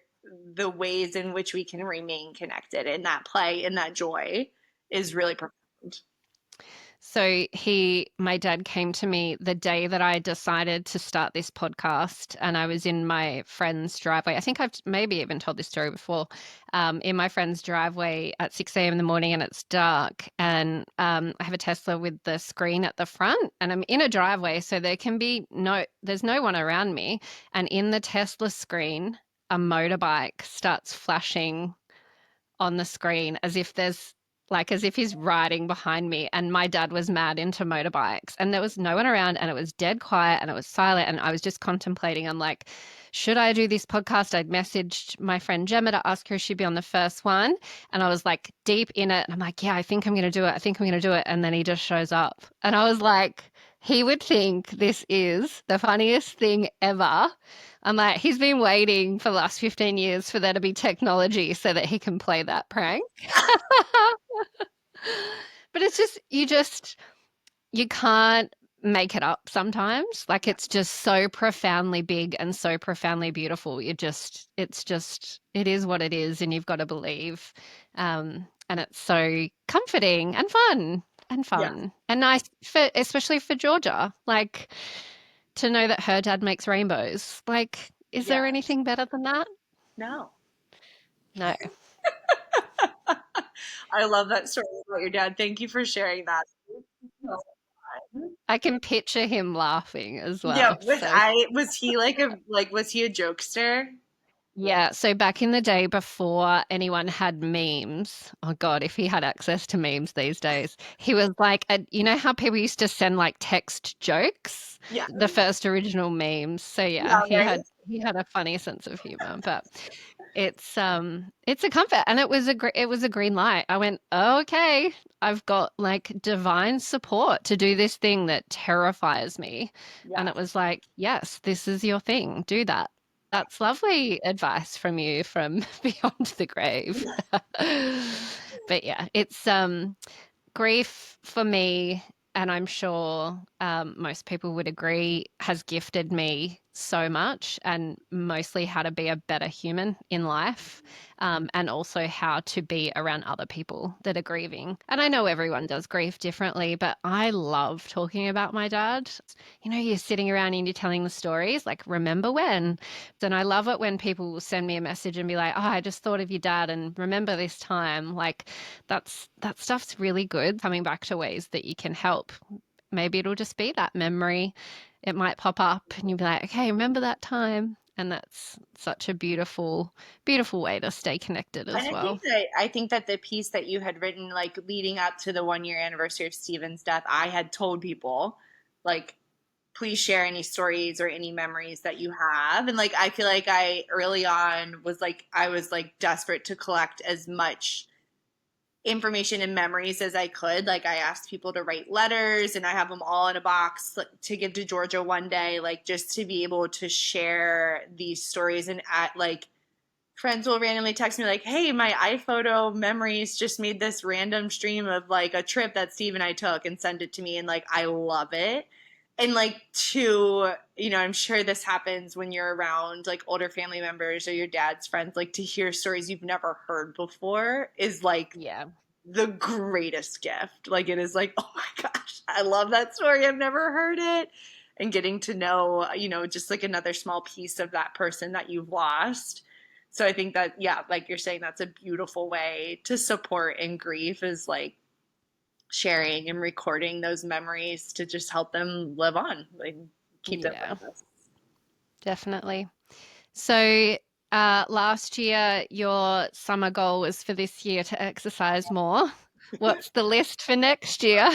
ways in which we can remain connected in that play, in that joy is really profound. So my dad came to me the day that I decided to start this podcast, and I was in my friend's driveway. I think I've maybe even told this story before. In my friend's driveway at 6 a.m. in the morning, and it's dark, and I have a Tesla with the screen at the front, and I'm in a driveway, so there's no one around me, and in the Tesla screen, a motorbike starts flashing on the screen as if he's riding behind me, and my dad was mad into motorbikes, and there was no one around, and it was dead quiet, and it was silent, and I was just contemplating. I'm like, should I do this podcast? I'd messaged my friend Gemma to ask her if she'd be on the first one, and I was like deep in it, and I'm like, yeah, I think I'm going to do it. I think I'm going to do it. And then he just shows up, and I was like, he would think this is the funniest thing ever. I'm like, he's been waiting for the last 15 years for there to be technology so that he can play that prank. But it's just you can't make it up sometimes. Like Yeah. it's just so profoundly big and so profoundly beautiful. It is what it is, and you've got to believe. And it's so comforting and fun Yeah. and nice for, especially for Georgia. Like to know that her dad makes rainbows. Like, is there Yes. anything better than that? No. No. I love that story about your dad. Thank you for sharing that. So fun. I can picture him laughing as Yeah, well. So was he was he a jokester? yeah, so back in the day before anyone had memes, oh God, if he had access to memes these days, he was like, you know how people used to send like text jokes, Yeah. the first original memes. So yeah, Yeah, right? he had a funny sense of humor, but it's a comfort, and it was a green light. I went, oh, okay, I've got like divine support to do this thing that terrifies me. And Yeah. it was like, yes, this is your thing. Do that. That's lovely advice from you from beyond the grave. But yeah, it's grief for me, and I'm sure most people would agree, has gifted me so much, and mostly how to be a better human in life, and also how to be around other people that are grieving. And I know everyone does grief differently, but I love talking about my dad. You know, you're sitting around and you're telling the stories, like, remember when? And I love it when people will send me a message and be like, oh, I just thought of your dad and remember this time. Like, that stuff's really good. Coming back to ways that you can help. Maybe it'll just be that memory. It might pop up and you'll be like, okay, remember that time. And that's such a beautiful, beautiful way to stay connected And as well. I think that the piece that you had written, like leading up to the 1 year anniversary of Stephen's death, I had told people, like, please share any stories or any memories that you have. And like, I feel like I early on was like, I was like desperate to collect as much information and memories as I could. Like, I asked people to write letters and I have them all in a box to give to Georgia one day, like, just to be able to share these stories. And at like, friends will randomly text me like, hey, my iPhoto memories just made this random stream of like a trip that Steve and I took and send it to me. And like, I love it. And like, I'm sure this happens when you're around like older family members or your dad's friends, like to hear stories you've never heard before is like Yeah. the greatest gift. Like, it is like, oh my gosh, I love that story. I've never heard it. And getting to know, just like another small piece of that person that you've lost. So I think that, yeah, like you're saying, that's a beautiful way to support in grief is like sharing and recording those memories to just help them live on, like keep them Yeah, with us. definitely. So, last year, your summer goal was for this year to exercise more. What's the list for next year?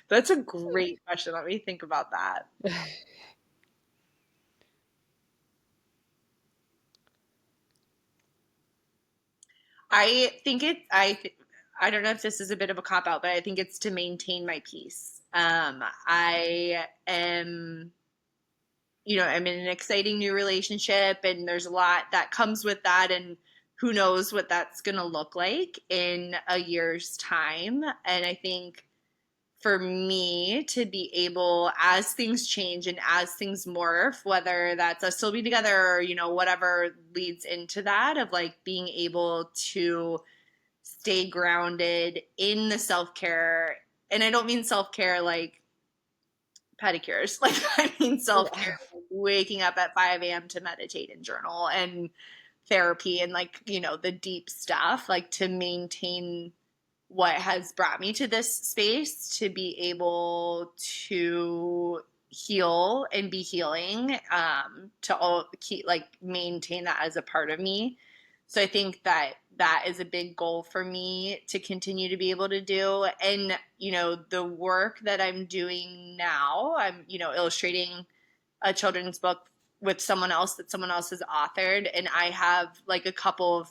That's a great question. Let me think about that. I think I don't know if this is a bit of a cop out, but I think it's to maintain my peace. I am, I'm in an exciting new relationship and there's a lot that comes with that, and who knows what that's going to look like in a year's time. And I think for me to be able, as things change and as things morph, whether that's us still be together or, whatever leads into that, of like being able to stay grounded in the self care. And I don't mean self care like pedicures, like, I mean self care, Yeah. like waking up at 5 a.m. to meditate and journal and therapy and like, the deep stuff, like to maintain what has brought me to this space to be able to heal and be healing, to all keep like maintain that as a part of me. So I think that that is a big goal for me to continue to be able to do. And the work that I'm doing now, I'm illustrating a children's book with someone else that someone else has authored, and I have like a couple of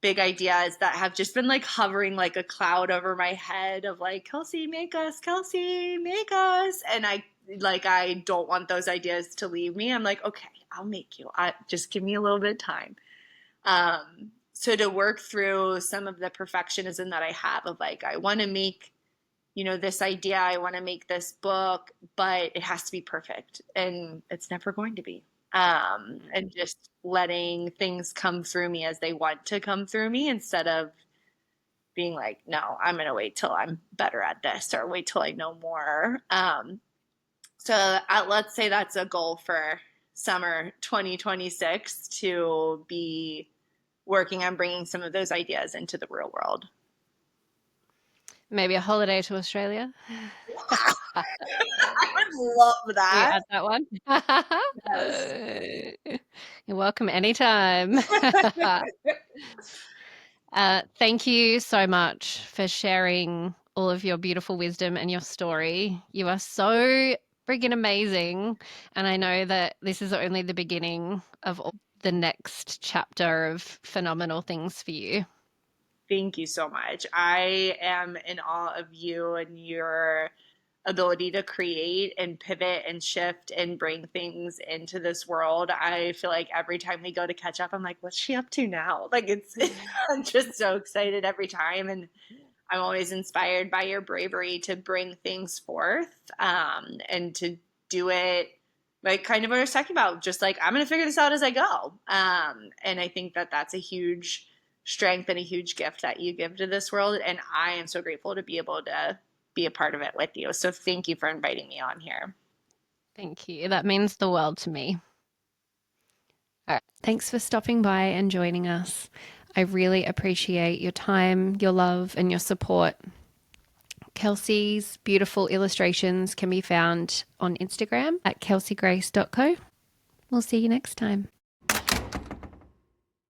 big ideas that have just been like hovering like a cloud over my head of like, Kelsey, make us, Kelsey, make us. And I don't want those ideas to leave me. I'm like, okay, I'll make you. I just give me a little bit of time. So to work through some of the perfectionism that I have of like, I want to make this idea, I want to make this book, but it has to be perfect. And it's never going to be. And just letting things come through me as they want to come through me instead of being like, no, I'm going to wait till I'm better at this or wait till I know more. So let's say that's a goal for summer 2026 to be working on bringing some of those ideas into the real world. Maybe a holiday to Australia. I would love Will you that. add that one? Yes. You're welcome anytime. Thank you so much for sharing all of your beautiful wisdom and your story. You are so freaking amazing. And I know that this is only the beginning of the next chapter of phenomenal things for you. Thank you so much. I am in awe of you and your ability to create and pivot and shift and bring things into this world. I feel like every time we go to catch up, I'm like, what's she up to now? Like I'm just so excited every time. And I'm always inspired by your bravery to bring things forth, and to do it like kind of what I was talking about, just like I'm going to figure this out as I go. And I think that that's a huge strength and a huge gift that you give to this world. And I am so grateful to be able to be a part of it with you. So thank you for inviting me on here. Thank you. That means the world to me. All right. Thanks for stopping by and joining us. I really appreciate your time, your love, and your support. Kelsey's beautiful illustrations can be found on Instagram at kelseygrace.co. We'll see you next time.